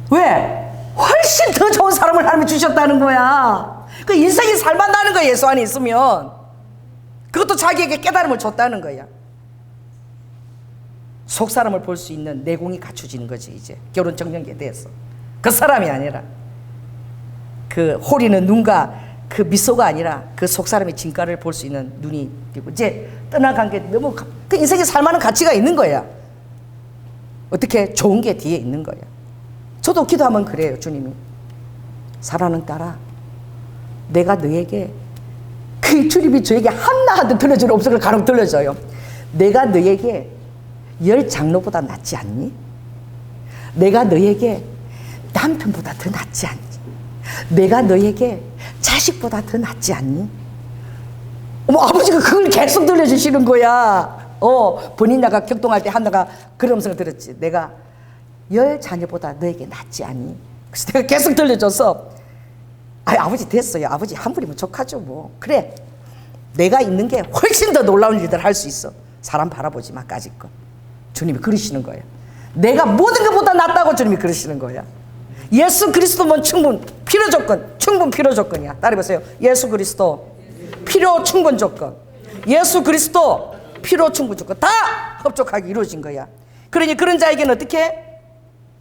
왜? 훨씬 더 좋은 사람을 하나님이 주셨다는 거야. 그 인생이 살만나는 거야. 예수 안에 있으면. 그것도 자기에게 깨달음을 줬다는 거야. 속 사람을 볼 수 있는 내공이 갖춰지는 거지. 이제 결혼 정년기에 대해서 그 사람이 아니라, 그 호리는 눈과 그 미소가 아니라 그 속 사람의 진가를 볼 수 있는 눈이 되고, 이제 떠나간 게 너무 그 인생에 살만한 가치가 있는 거야. 어떻게 좋은 게 뒤에 있는 거야. 저도 기도하면 그래요. 주님이, 사랑하는 딸아, 내가 너에게, 그 주님이 저에게 한나한테 들려주는 없어서 간혹 들려줘요. 내가 너에게 10 장로보다 낫지 않니? 내가 너에게 남편보다 더 낫지 않니? 내가 너에게 자식보다 더 낫지 않니? 아버지가 그걸 계속 들려주시는 거야. 본인 나가 격동할 때 한나가 그런 음성을 들었지. 내가 10 자녀보다 너에게 낫지 않니? 그래서 내가 계속 들려줘서, 아버지 됐어요. 아버지 한 분이면 족하죠 뭐. 그래, 내가 있는 게 훨씬 더 놀라운 일들을 할 수 있어. 사람 바라보지 마. 까짓 거. 주님이 그러시는 거예요. 내가 모든 것보다 낫다고 주님이 그러시는 거야. 예수 그리스도면 충분 필요 조건, 충분 필요 조건이야. 따라해보세요. 예수 그리스도 필요 충분 조건, 예수 그리스도 필요 충분 조건 다 흡족하게 이루어진 거야. 그러니 그런 자에게는 어떻게?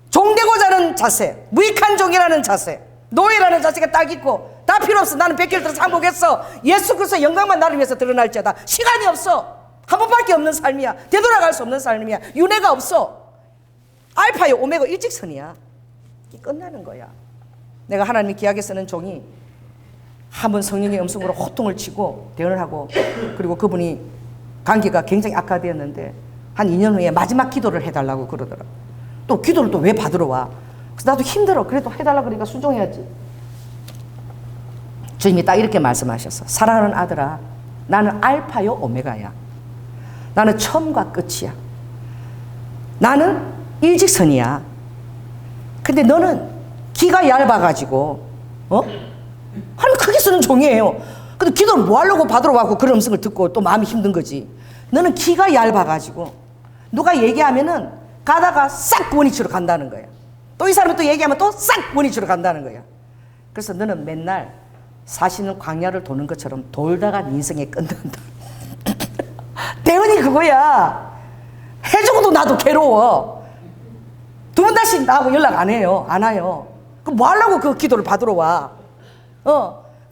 종되고자 하는 자세, 무익한 종이라는 자세, 노예라는 자세가 딱 있고, 다 필요 없어. 나는 100개를 들어서 항복했어. 예수 그리스도의 영광만 나를 위해서 드러날지어다. 시간이 없어. 한 번밖에 없는 삶이야. 되돌아갈 수 없는 삶이야. 윤회가 없어. 알파요 오메가 일직선이야. 이게 끝나는 거야. 내가 하나님이 귀하게 쓰는 종이 한 번 성령의 음성으로 호통을 치고 대언을 하고, 그리고 그분이 관계가 굉장히 악화되었는데 한 2년 후에 마지막 기도를 해달라고 그러더라. 또 기도를 또 왜 받으러 와? 그래서 나도 힘들어. 그래도 해달라 그러니까 순종해야지. 주님이 딱 이렇게 말씀하셨어. 사랑하는 아들아, 나는 알파요 오메가야. 나는 처음과 끝이야. 나는 일직선이야. 근데 너는 기가 얇아가지고 아니 크게 쓰는 종이에요. 근데 기도를 뭐 하려고 받으러 와고 그런 음성을 듣고 또 마음이 힘든 거지. 너는 기가 얇아가지고 누가 얘기하면은 가다가 싹 원위치로 간다는 거야. 또 이 사람이 또 얘기하면 또 싹 원위치로 간다는 거야. 그래서 너는 맨날 사시는 광야를 도는 것처럼 돌다가 네 인생에 끝난다. 대언이 그거야. 해주고도 나도 괴로워. 두 번 다시 나하고 연락 안 해요. 안 와요. 그럼 뭐 하려고 그 기도를 받으러 와?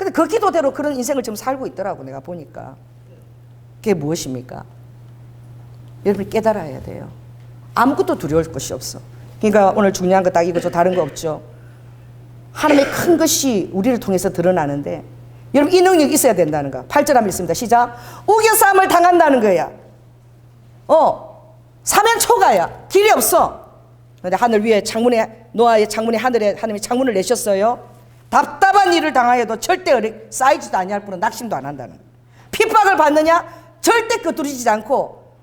근데 그 기도대로 그런 인생을 지금 살고 있더라고, 내가 보니까. 그게 무엇입니까? 여러분이 깨달아야 돼요. 아무것도 두려울 것이 없어. 그러니까 오늘 중요한 거 딱 이거죠. 다른 거 없죠. 하나님의 큰 것이 우리를 통해서 드러나는데, 여러분 이 능력이 있어야 된다는 거. 8절 한번 읽습니다. 시작. 우겨싸움을 당한다는 거야. 사면 초가야. 길이 없어. 근데 하늘 위에 창문에, 노아의 창문에 하늘에 하나님이 창문을 내셨어요. 답답한 일을 당하여도 절대 쌓이지도 아니할 뿐은 낙심도 안 한다는 거야. 핍박을 받느냐? 절대 끄트리지 않고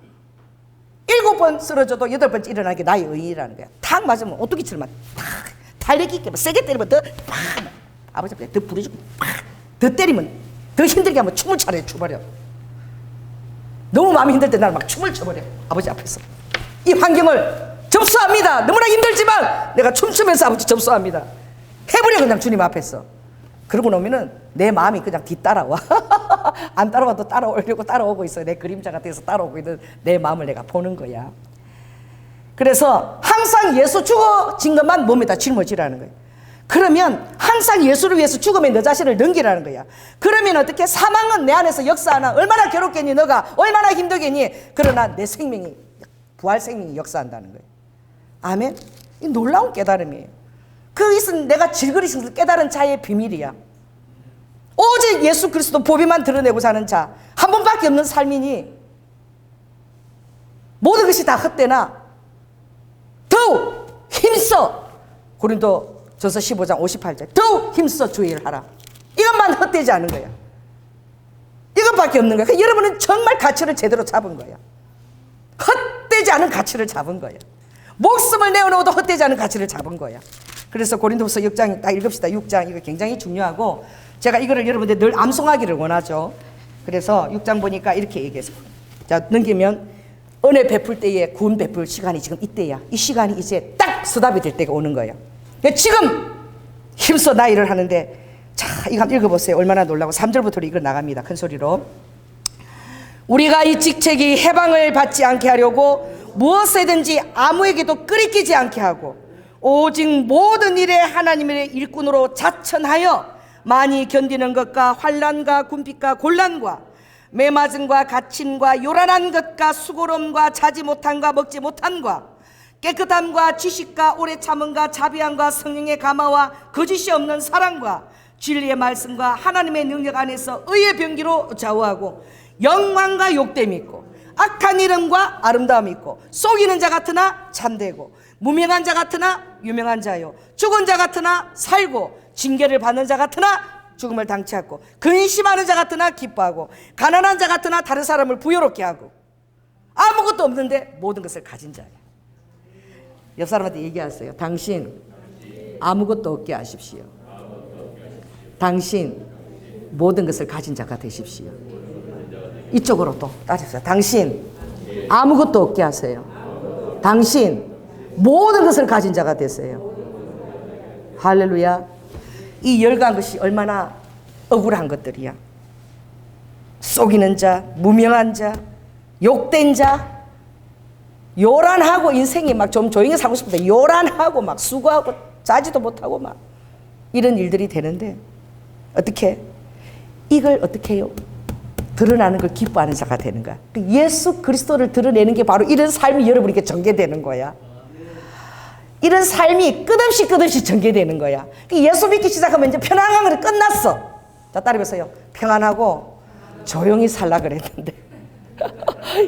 7번 쓰러져도 8번째 일어나는 게 나의 의의라는 거야. 탁 맞으면 오뚜기처럼 탁 달래기 있게 세게 때리면 더 팍, 아버지 앞에 더 부러지고 팍, 더 때리면 더 힘들게 하면 춤을 차려 추버려. 너무 마음이 힘들 때 나는 막 춤을 춰버려. 아버지 앞에서 이 환경을 접수합니다. 너무나 힘들지만 내가 춤추면서 아버지 접수합니다. 해버려 그냥 주님 앞에서. 그러고 나면은 내 마음이 그냥 뒤따라와. 안 따라와도 따라오려고 따라오고 있어요. 내 그림자가 돼서 따라오고 있는 내 마음을 내가 보는 거야. 그래서 항상 예수 죽어진 것만 몸에다 짊어지라는 거예요. 그러면 항상 예수를 위해서 죽으면 너 자신을 넘기라는 거야. 그러면 어떻게? 사망은 내 안에서 역사하나? 얼마나 괴롭겠니 너가? 얼마나 힘들겠니? 그러나 내 생명이, 부활 생명이 역사한다는 거예요. 아멘. 이 놀라운 깨달음이에요. 그것은 내가 질그리서 깨달은 자의 비밀이야. 오직 예수 그리스도 보배만 드러내고 사는 자, 한 번밖에 없는 삶이니 모든 것이 다 헛되나 더욱 힘써, 고린도전서 15장 58절, 더욱 힘써 주의 일을 하라. 이것만 헛되지 않은 거야. 이것밖에 없는 거야. 그러니까 여러분은 정말 가치를 제대로 잡은 거야. 헛되지 않은 가치를 잡은 거야. 목숨을 내어놓어도 헛되지 않은 가치를 잡은 거야. 그래서 고린도후서 6장 딱 읽읍시다. 6장 이거 굉장히 중요하고, 제가 이거를 여러분들 늘 암송하기를 원하죠. 그래서 6장 보니까 이렇게 얘기해서, 자 넘기면 은혜 베풀 때에 구원 베풀 시간이 지금 이때야. 이 시간이 이제 딱 서답이 될 때가 오는 거예요. 지금 힘써 나 일을 하는데, 자 이거 한번 읽어보세요. 얼마나 놀라고. 3절부터 이거 나갑니다. 큰 소리로. 우리가 이 직책이 해방을 받지 않게 하려고 무엇에든지 아무에게도 끄리끼지 않게 하고 오직 모든 일에 하나님의 일꾼으로 자천하여 많이 견디는 것과 환난과 궁핍과 곤란과 매맞음과 갇힘과 요란한 것과 수고로움과 자지 못함과 먹지 못함과 깨끗함과 지식과 오래 참음과 자비함과 성령의 감화와 거짓이 없는 사랑과 진리의 말씀과 하나님의 능력 안에서 의의 병기로 좌우하고 영광과 욕됨이 있고 악한 이름과 아름다움이 있고 속이는 자 같으나 참되고 무명한 자 같으나 유명한 자요 죽은 자 같으나 살고 징계를 받는 자 같으나 죽음을 당치 않고 근심하는 자 같으나 기뻐하고 가난한 자 같으나 다른 사람을 부여롭게 하고 아무것도 없는데 모든 것을 가진 자예요. 옆 사람한테 얘기하세요. 당신 아무것도 없게 하십시오. 당신 모든 것을 가진 자가 되십시오. 이쪽으로 또 따집시다. 당신 아무것도 없게 하세요. 당신 모든 것을 가진 자가 되세요. 할렐루야. 이 열간 것이 얼마나 억울한 것들이야. 속이는 자, 무명한 자, 욕된 자, 요란하고 인생이 막 좀 조용히 살고 싶은데 요란하고 막 수고하고 자지도 못하고 막 이런 일들이 되는데 어떻게? 이걸 어떻게 해요? 드러나는 걸 기뻐하는 자가 되는 거야. 예수 그리스도를 드러내는 게 바로 이런 삶이 여러분에게 전개되는 거야. 이런 삶이 끝없이 전개되는 거야. 예수 믿기 시작하면 이제 편안한 건 끝났어. 자, 따라해보세요. 평안하고 조용히 살라 그랬는데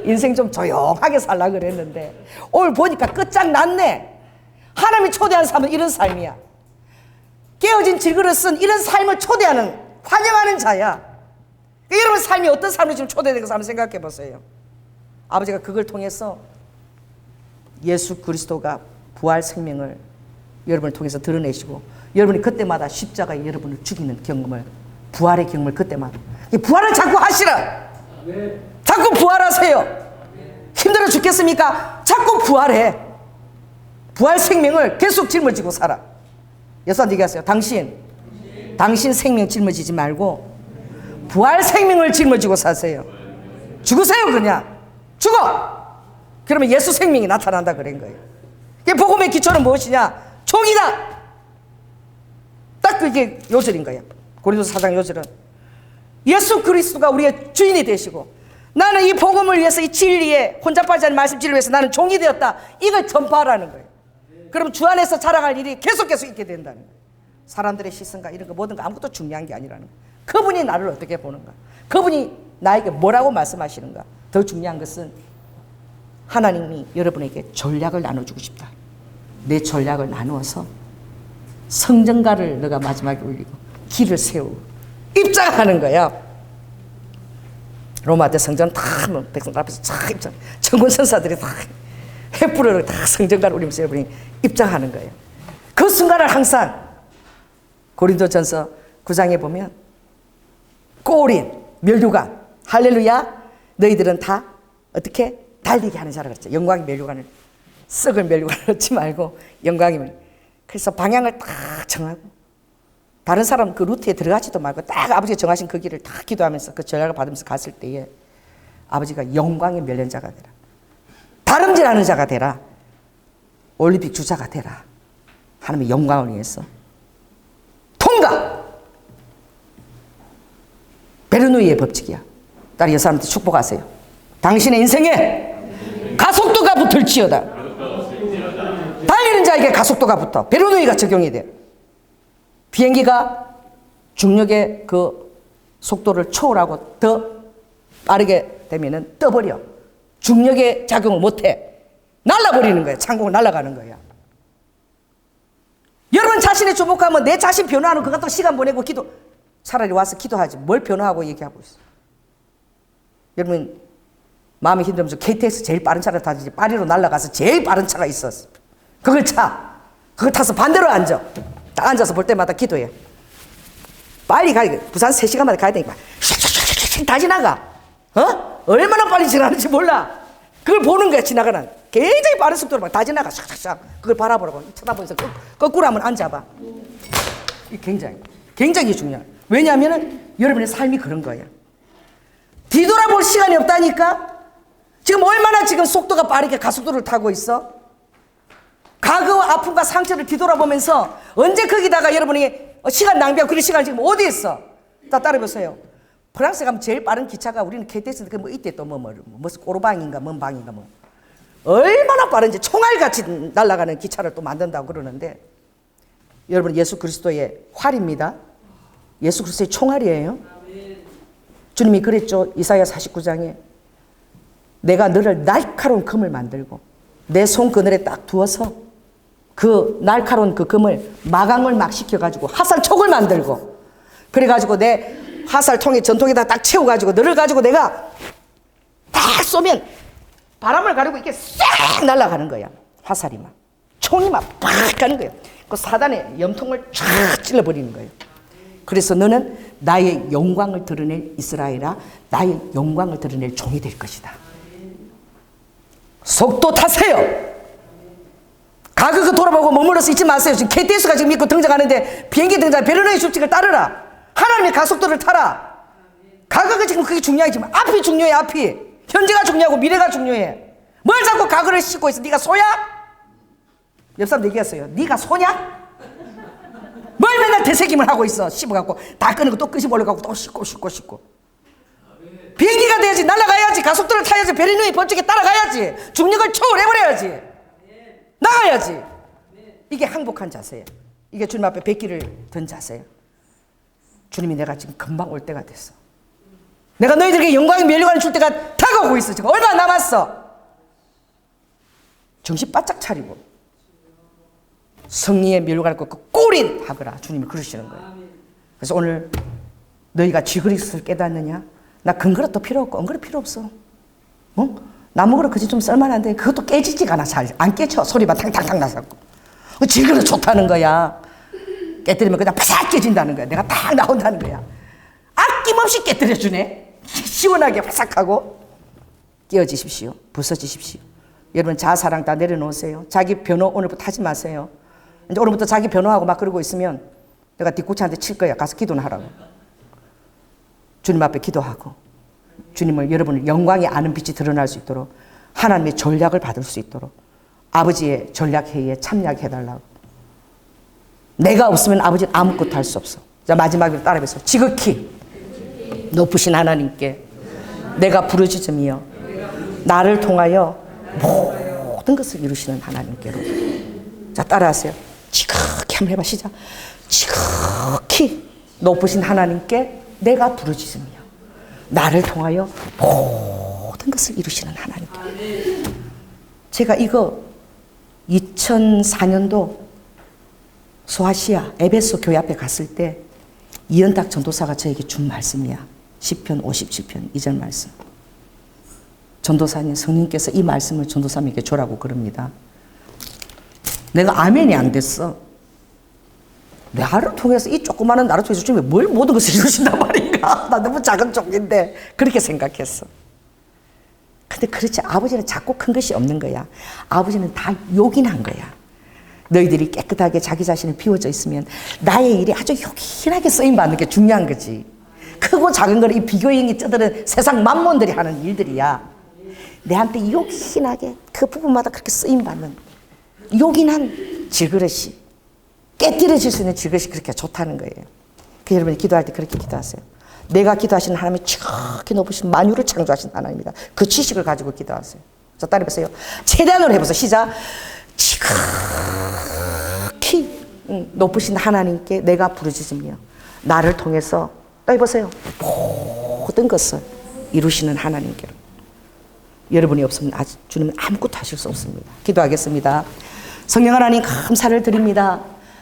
인생 좀 조용하게 살라 그랬는데 오늘 보니까 끝장났네. 하나님이 초대한 삶은 이런 삶이야. 깨어진 질그릇은 이런 삶을 초대하는, 환영하는 자야. 여러분 삶이 어떤 삶을 지금 초대되는 것을 한번 생각해 보세요. 아버지가 그걸 통해서 예수 그리스도가 부활 생명을 여러분을 통해서 드러내시고 여러분이 그때마다 십자가에 여러분을 죽이는 경험을, 부활의 경험을 그때마다, 부활을 자꾸 하시라. 자꾸 부활하세요. 힘들어 죽겠습니까? 자꾸 부활해. 부활 생명을 계속 짊어지고 살아. 여러분 얘기하세요. 당신 생명 짊어지지 말고 부활 생명을 짊어지고 사세요. 죽으세요. 그냥 죽어. 그러면 예수 생명이 나타난다 그런 거예요. 복음의 기초는 무엇이냐? 종이다. 딱 그게 요절인 거예요. 고린도서 4장 요절은 예수 그리스도가 우리의 주인이 되시고 나는 이 복음을 위해서 이 진리에 혼잡하지 않은 말씀 진리를 위해서 나는 종이 되었다. 이걸 전파하라는 거예요. 그럼 주 안에서 자랑할 일이 계속 있게 된다는 거예요. 사람들의 시선과 이런 거 모든 거 아무것도 중요한 게 아니라는 거예요. 그분이 나를 어떻게 보는가, 그분이 나에게 뭐라고 말씀하시는가. 더 중요한 것은 하나님이 여러분에게 전략을 나눠주고 싶다. 내 전략을 나누어서 성전가를 너가 마지막에 올리고 길을 세우고 입장하는 거야. 로마 때 성전 다 백성들 앞에서 쫙 입장, 천군 선사들이 다 횃불을 다 성전가를 올리면서 여러분이 입장하는 거예요. 그 순간을 항상 고린도전서 9장에 보면 꼬린 면류관, 할렐루야, 너희들은 다 어떻게 달리게 하는 자라 그랬죠. 영광의 면류관을, 썩을 면류관을 얻지 말고 영광의. 그래서 방향을 딱 정하고 다른 사람 그 루트에 들어가지도 말고 딱 아버지가 정하신 그 길을 딱 기도하면서 그 전략을 받으면서 갔을 때에 아버지가 영광의 멸련자가 되라, 다름질하는 자가 되라, 올림픽 주자가 되라, 하나님의 영광을 위해서 통과. 베르누이의 법칙이야. 딸이 여사람한테 축복하세요. 당신의 인생에 가속도가 붙을지어다. 달리는 자에게 가속도가 붙어. 베르누이가 적용이 돼. 비행기가 중력의 그 속도를 초월하고 더 빠르게 되면은 떠버려. 중력의 작용을 못해. 날아버리는 거야. 창공을 날아가는 거야. 여러분 자신에 주목하면 내 자신 변화하는 것 같은 시간 보내고 기도, 차라리 와서 기도하지 뭘 변화하고 얘기하고 있어. 여러분 마음이 힘들면서 KTX 제일 빠른 차를 타지, 파리로 날아가서 제일 빠른 차가 있었어. 그걸 그걸 타서 반대로 앉아. 딱 앉아서 볼 때마다 기도해. 빨리 부산 3시간 만에 가야 되니까 다 지나가. 얼마나 빨리 지나가는지 몰라. 그걸 보는 거야. 지나가는 굉장히 빠른 속도로 막 다 지나가. 샥샥샥. 그걸 바라보라고 쳐다보면서 거꾸로 한번 앉아봐. 굉장히 중요해. 왜냐하면 여러분의 삶이 그런 거야. 뒤돌아볼 시간이 없다니까. 지금 얼마나 지금 속도가 빠르게 가속도를 타고 있어. 과거와 아픔과 상처를 뒤돌아보면서 언제 거기다가 여러분이 시간 낭비하고 그런 시간 지금 어디 있어? 다 따라해보세요. 프랑스에 가면 제일 빠른 기차가, 우리는 KTX인데 뭐 이때 또 꼬르방인가 뭔 방인가 뭐 얼마나 빠른지 총알같이 날아가는 기차를 또 만든다고 그러는데, 여러분 예수 그리스도의 활입니다. 예수 그리스도의 총알이에요. 주님이 그랬죠. 이사야 49장에 내가 너를 날카로운 금을 만들고 내 손그늘에 딱 두어서 그 날카로운 그 금을 마강을 막 시켜가지고 화살촉을 만들고, 그래가지고 내 화살통에 전통에다 딱 채워가지고 너를 가지고 내가 딱 쏘면 바람을 가리고 이렇게 싹 날아가는 거야. 화살이 막 총이 막 팍 가는 거예요. 그 사단의 염통을 쫙 찔러버리는 거예요. 그래서 너는 나의 영광을 드러낼 이스라엘아, 나의 영광을 드러낼 종이 될 것이다. 속도 타세요. 가격을 돌아보고 머물러서 있지 마세요. 지금 KTX가 지금 있고 등장하는데 비행기 등장, 베르누이 법칙을 따르라. 하나님의 가속도를 타라. 가격은 지금 그게 중요하지만 앞이 중요해. 앞이 현재가 중요하고 미래가 중요해. 뭘 자꾸 가격을 싣고 있어? 네가 소야? 옆 사람 얘기했어요. 네가 소냐? 뭘 맨날 되새김을 하고 있어. 씹어갖고 다 끊고 또 끄집어 올려갖고 또 씹고 비행기가 돼야지. 날아가야지. 가속도를 타야지. 베르누이 법칙에 따라가야지. 중력을 초월해버려야지. 나가야지. 이게 항복한 자세예요. 이게 주님 앞에 백기를 든 자세예요. 주님이 내가 지금 금방 올 때가 됐어. 내가 너희들에게 영광의 면류관을 줄 때가 다가오고 있어. 지금 얼마 남았어. 정신 바짝 차리고 성리의 면류관을 꽂고 꼬린 하거라. 주님이 그러시는 거예요. 그래서 오늘 너희가 쥐그릇을 깨닫느냐? 나 금그릇도 필요 없고 은그릇 필요 없어. 나무 그릇 그지 좀 쓸만한데 그것도 깨지지가 않아. 잘 안 깨져. 소리만 탕탕탕 나서. 쥐그릇 좋다는 거야. 깨뜨리면 그냥 바삭 깨진다는 거야. 내가 딱 나온다는 거야. 아낌없이 깨뜨려주네. 시원하게 바삭하고. 깨어지십시오. 부서지십시오. 여러분 자아사랑 다 내려놓으세요. 자기 변호 오늘부터 하지 마세요. 이제 오늘부터 자기 변호하고 막 그러고 있으면 내가 뒷구치한테 칠 거야. 가서 기도는 하라고. 주님 앞에 기도하고 주님을, 여러분을 영광이 아는 빛이 드러날 수 있도록, 하나님의 전략을 받을 수 있도록 아버지의 전략회의에 참여해달라고. 내가 없으면 아버지는 아무것도 할 수 없어. 자, 마지막으로 따라해보세요. 지극히 높으신 하나님께 내가 부르짖으며 나를 통하여 모든 것을 이루시는 하나님께로. 자, 따라하세요. 지극히 한번 해봐. 시작. 지극히 높으신 하나님께 내가 부르짖으며 나를 통하여 모든 것을 이루시는 하나님께. 제가 이거 2004년도 소아시아 에베소 교회 앞에 갔을 때 이현탁 전도사가 저에게 준 말씀이야. 시편 57편 2절 말씀. 전도사님, 성령께서 이 말씀을 전도사님에게 주라고 그럽니다. 내가 아멘이 안 됐어. 나를 통해서 이 조그마한 나를 통해서 주님이 뭘 모든 것을 이루신단 말인가? 나 너무 작은 종인데 그렇게 생각했어. 근데 그렇지, 아버지는 작고 큰 것이 없는 거야. 아버지는 다 요긴한 거야. 너희들이 깨끗하게 자기 자신을 비워져 있으면 나의 일이 아주 요긴하게 쓰임받는 게 중요한 거지. 크고 작은 거를 이 비교형이 쩌들은 세상 만몬들이 하는 일들이야. 내한테 요긴하게 그 부분마다 그렇게 쓰임받는 요긴한 질그릇이, 깨뜨려질 수 있는 질그릇이 그렇게 좋다는 거예요. 그 여러분이 기도할 때 그렇게 기도하세요. 내가 기도하시는 하나님이 지극히 높으신 만유를 창조하신 하나님이다. 그 지식을 가지고 기도하세요. 자, 따라해보세요. 최대한으로 해보세요. 시작. 지극히 높으신 하나님께 내가 부르짖으며 나를 통해서, 또 해보세요. 모든 것을 이루시는 하나님께로. 여러분이 없으면 주님은 아무것도 하실 수 없습니다. 기도하겠습니다. 성령 하나님, 감사를 드립니다.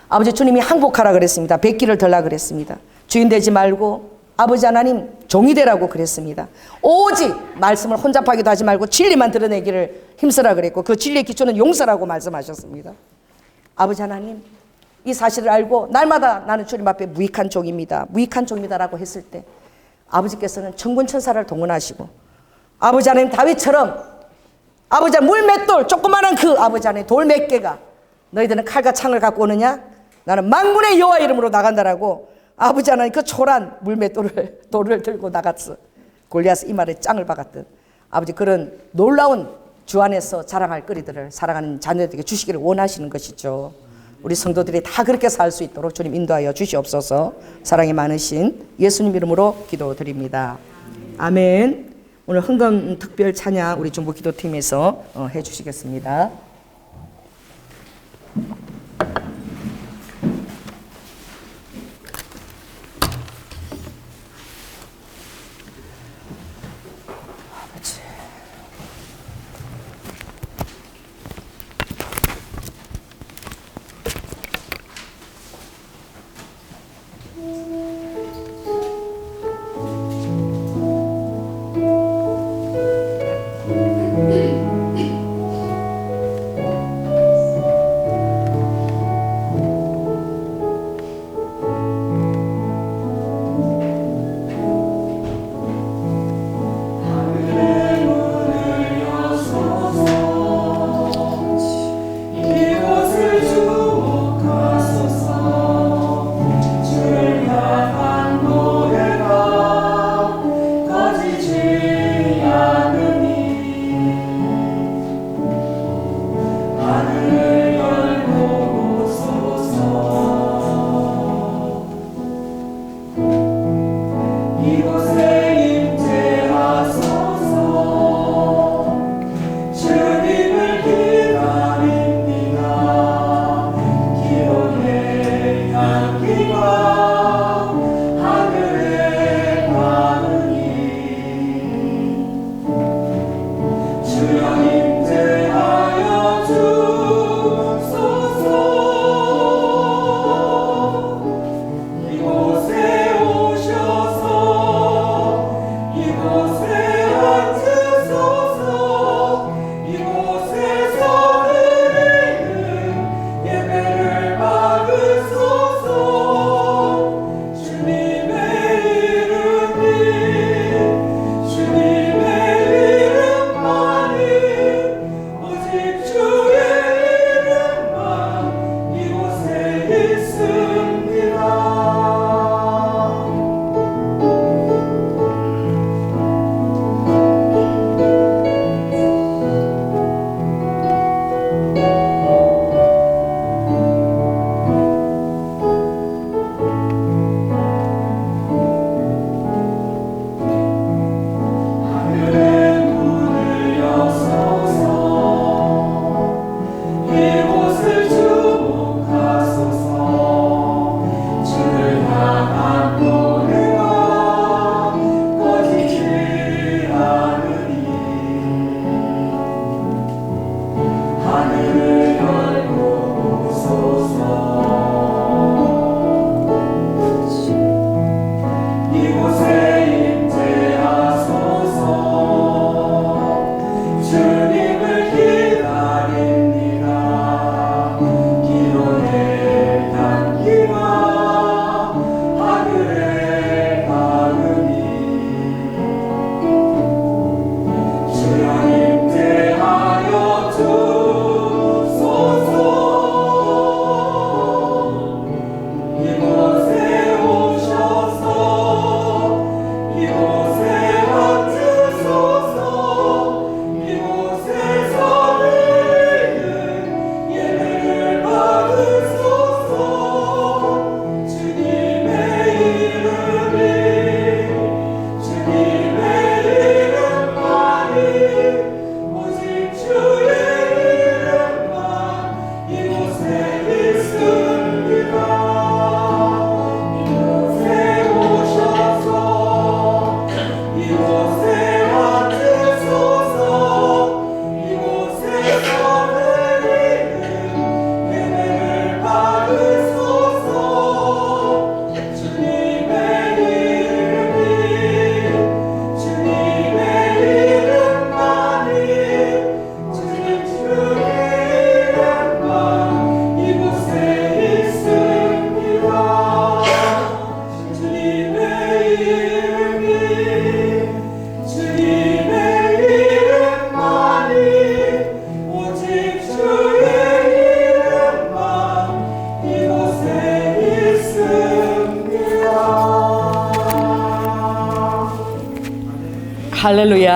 아버지, 주님이 항복하라 그랬습니다. 백기를 덜라 그랬습니다. 주인 되지 말고 아버지 하나님 종이 되라고 그랬습니다. 오직 말씀을 혼잡하기도 하지 말고 진리만 드러내기를 힘쓰라 그랬고, 그 진리의 기초는 용서라고 말씀하셨습니다. 아버지 하나님, 이 사실을 알고 날마다 나는 주님 앞에 무익한 종입니다, 무익한 종이다라고 했을 때 아버지께서는 천군천사를 동원하시고, 아버지 하나님 다윗처럼 아버지 물맷돌 조그마한 그 아버지 하나님 돌 몇 개가 너희들은 칼과 창을 갖고 오느냐? 나는 만군의 여호와 이름으로 나간다라고 아버지 하나님 그 초란 돌을 들고 나갔어. 골리앗 이마에 짱을 박았던 아버지, 그런 놀라운 주 안에서 자랑할 거리들을 사랑하는 자녀들에게 주시기를 원하시는 것이죠. 우리 성도들이 다 그렇게 살 수 있도록 주님 인도하여 주시옵소서. 사랑이 많으신 예수님 이름으로 기도드립니다. 아멘. 오늘 흥금 특별 찬양 우리 중보 기도팀에서 해주시겠습니다.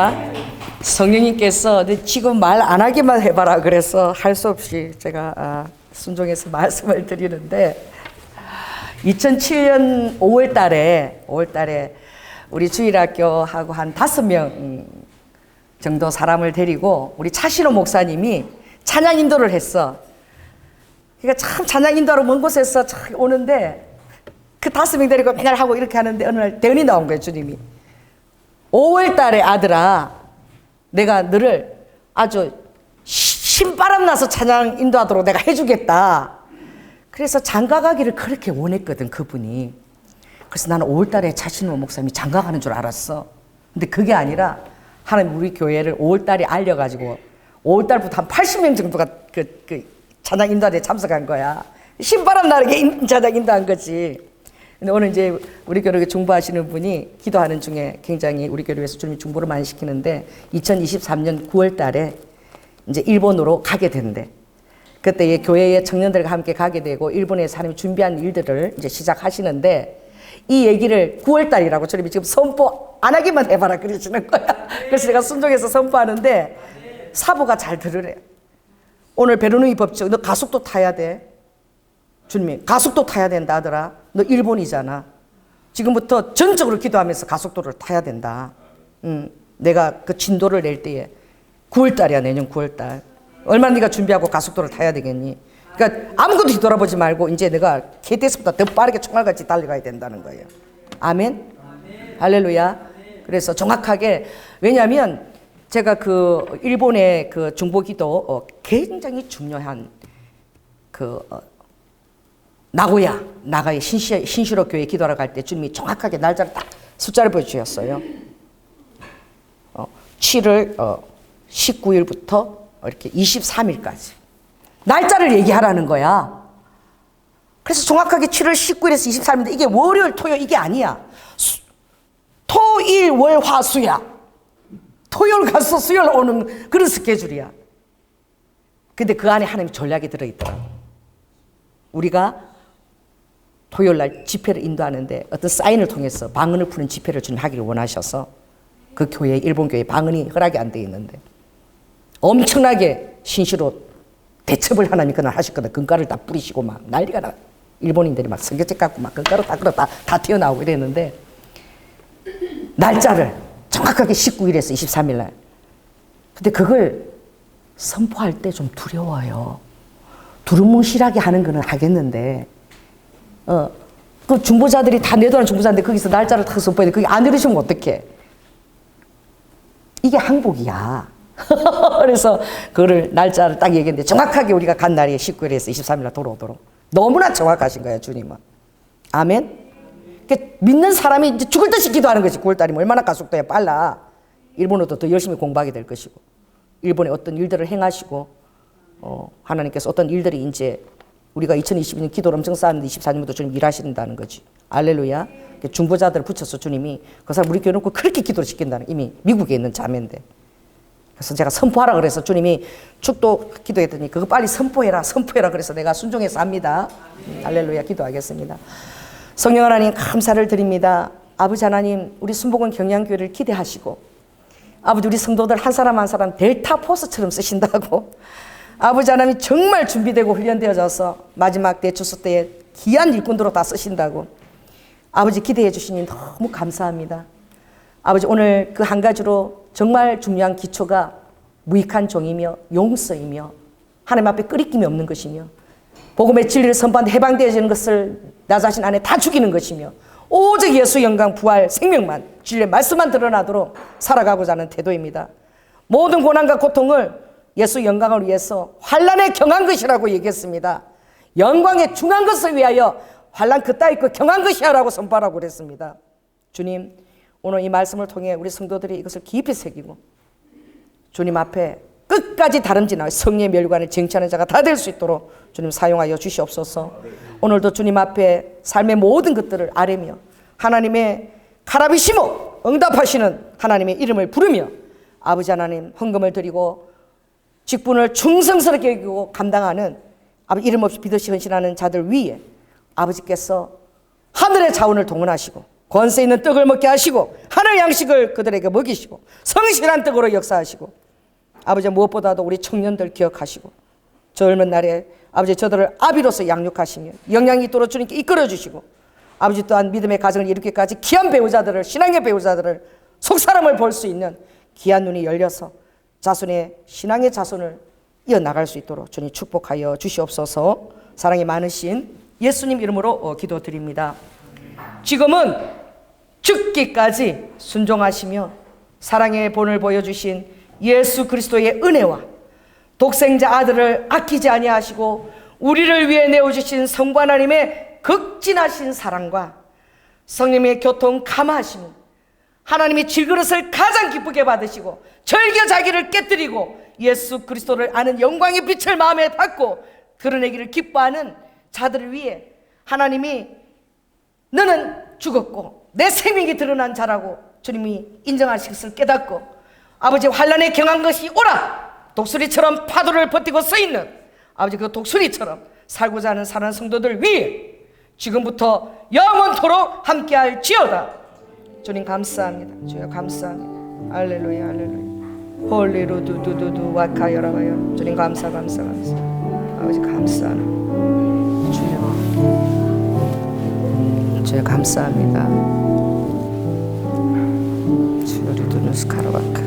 할렐루야. 성령님께서 지금 말 안 하기만 해봐라 그래서 할 수 없이 제가 순종해서 말씀을 드리는데 2007년 5월 달에 우리 주일학교하고 한 5명 정도 사람을 데리고 우리 차신호 목사님이 찬양 인도를 했어. 그러니까 참 찬양 인도하러 먼 곳에서 오는데 그 5명 데리고 맨날 하고 이렇게 하는데 어느 날 대언이 나온 거예요. 주님이 5월 달에 아들아 내가 너를 아주 신바람 나서 찬양 인도하도록 내가 해주겠다. 그래서 장가가기를 그렇게 원했거든 그분이. 그래서 나는 5월 달에 차신호 목사님이 장가가는 줄 알았어. 근데 그게 아니라 하나님 우리 교회를 5월 달에 알려가지고 5월 달부터 한 80명 정도가 그 찬양 인도에 참석한 거야. 신바람 나게 찬양 인도한 거지. 근데 오늘 이제 우리 교회 중보하시는 분이 기도하는 중에 굉장히 우리 교회에서 주님이 중보를 많이 시키는데 2023년 9월 달에 이제 일본으로 가게 된대. 그때 교회의 청년들과 함께 가게 되고 일본에서 하나님이 준비한 일들을 이제 시작하시는데 이 얘기를 9월 달이라고 주님이 지금 선포 안 하기만 해봐라 그러시는 거야. 그래서 제가 순종해서 선포하는데 사부가 잘 들으래. 오늘 베르누이 법칙 너 가속도 타야 돼. 주님이 가속도 타야 된다 하더라. 너 일본이잖아. 지금부터 전적으로 기도하면서 가속도를 타야 된다. 내가 그 진도를 낼 때에 9월 달이야. 내년 9월 달. 얼마나 네가 준비하고 가속도를 타야 되겠니? 그러니까 아무것도 뒤돌아보지 말고 이제 내가 KTX보다 더 빠르게 총알같이 달려가야 된다는 거예요. 아멘? 할렐루야. 그래서 정확하게 왜냐하면 제가 그 일본의 그 중보기도 굉장히 중요한 그 나가의 신시로 교회 기도하러 갈 때 주님이 정확하게 날짜를 딱 숫자를 보여주셨어요. 7월 19일부터 이렇게 23일까지 날짜를 얘기하라는 거야. 그래서 정확하게 7월 19일에서 23일인데 이게 월요일 토요일 이게 아니야. 토일 월 화 수야. 토요일 가서 수요일 오는 그런 스케줄이야. 근데 그 안에 하나님의 전략이 들어있더라. 우리가 토요일 날 집회를 인도하는데 어떤 사인을 통해서 방언을 푸는 집회를 주님 하기를 원하셔서 그 교회, 일본 교회 방언이 허락이 안 돼 있는데 엄청나게 신시로 대첩을 하나님이 그날 하셨거든. 금가를 다 뿌리시고 막 난리가 나. 일본인들이 막 성경책 갖고 막 금가루 다 튀어나오고 이랬는데 날짜를 정확하게 19일에서 23일 날. 근데 그걸 선포할 때 좀 두려워요. 두루뭉실하게 하는 거는 하겠는데 그 중보자들이 다 내도하는 중보자인데 거기서 날짜를 딱 선포해야 돼. 그게 안 이루시면 어떡해. 이게 항복이야. 그래서 그거를 날짜를 딱 얘기했는데 정확하게 우리가 간 날이 19일에서 23일 날 돌아오도록 너무나 정확하신 거예요. 주님은. 아멘. 그러니까 믿는 사람이 이제 죽을 듯이 기도하는 거지. 9월달이면 얼마나 가속도야 빨라. 일본어도 더 열심히 공부하게 될 것이고 일본에 어떤 일들을 행하시고 하나님께서 어떤 일들이 이제 우리가 2022년 기도를 엄청 쌓았는데 24년부터 주님 일하신다는 거지. 알렐루야. 중보자들을 붙여서 주님이 그 사람 우리 교회 놓고 그렇게 기도를 시킨다는 이미 미국에 있는 자매인데 그래서 제가 선포하라 그래서 주님이 축도 기도했더니 그거 빨리 선포해라 그래서 내가 순종해서 합니다. 할렐루야. 기도하겠습니다. 성령 하나님 감사를 드립니다. 아버지 하나님 우리 순복음 경양교회를 기대하시고 아버지 우리 성도들 한 사람 한 사람 델타 포스처럼 쓰신다고 아버지 하나님이 정말 준비되고 훈련되어져서 마지막 대추수 때에 귀한 일꾼들로 다 쓰신다고 아버지 기대해 주시니 너무 감사합니다. 아버지 오늘 그 한 가지로 정말 중요한 기초가 무익한 종이며 용서이며 하나님 앞에 끄리낌이 없는 것이며 복음의 진리를 선포하는데 해방되어지는 것을 나 자신 안에 다 죽이는 것이며 오직 예수 영광 부활 생명만 진리의 말씀만 드러나도록 살아가고자 하는 태도입니다. 모든 고난과 고통을 예수 영광을 위해서 환난에 경한 것이라고 얘기했습니다. 영광에 중한 것을 위하여 환난 그따위 그 경한 것이야라고 선포하라고 그랬습니다. 주님 오늘 이 말씀을 통해 우리 성도들이 이것을 깊이 새기고 주님 앞에 끝까지 다름질나 성령의 멸관을 쟁취하는 자가 다 될 수 있도록 주님 사용하여 주시옵소서. 오늘도 주님 앞에 삶의 모든 것들을 아뢰며 하나님의 카라비시모 응답하시는 하나님의 이름을 부르며 아버지 하나님 헌금을 드리고 직분을 충성스럽게 여기고 감당하는 아버지 이름 없이 비듯이 헌신하는 자들 위에 아버지께서 하늘의 자원을 동원하시고 권세 있는 떡을 먹게 하시고 하늘 양식을 그들에게 먹이시고 성실한 떡으로 역사하시고 아버지 무엇보다도 우리 청년들 기억하시고 젊은 날에 아버지 저들을 아비로서 양육하시며 영향이 있도록 주님께 이끌어주시고 아버지 또한 믿음의 가정을 이루기까지 귀한 배우자들을 신앙의 배우자들을 속사람을 볼 수 있는 귀한 눈이 열려서 자손의 신앙의 자손을 이어나갈 수 있도록 주님 축복하여 주시옵소서. 사랑이 많으신 예수님 이름으로 기도드립니다. 지금은 죽기까지 순종하시며 사랑의 본을 보여주신 예수 그리스도의 은혜와 독생자 아들을 아끼지 아니하시고 우리를 위해 내어주신 성부 하나님의 극진하신 사랑과 성령의 교통 감화하심이 하나님이 질그릇을 가장 기쁘게 받으시고 절겨 자기를 깨뜨리고 예수 그리스도를 아는 영광의 빛을 마음에 받고 드러내기를 기뻐하는 자들을 위해 하나님이 너는 죽었고 내 생명이 드러난 자라고 주님이 인정하실 것을 깨닫고 아버지 환난에 경한 것이 오라 독수리처럼 파도를 버티고 서있는 아버지 그 독수리처럼 살고자 하는 사랑하는 성도들 위해 지금부터 영원토록 함께할 지어다. 주님 감사합니다. 주여 감사합니다. 할렐루야 할렐루야 홀리루두두두두 와카여라와요. 주님 감사 아버지 감사합니다. 주여 감사합니다. 주여 리두누스카라와카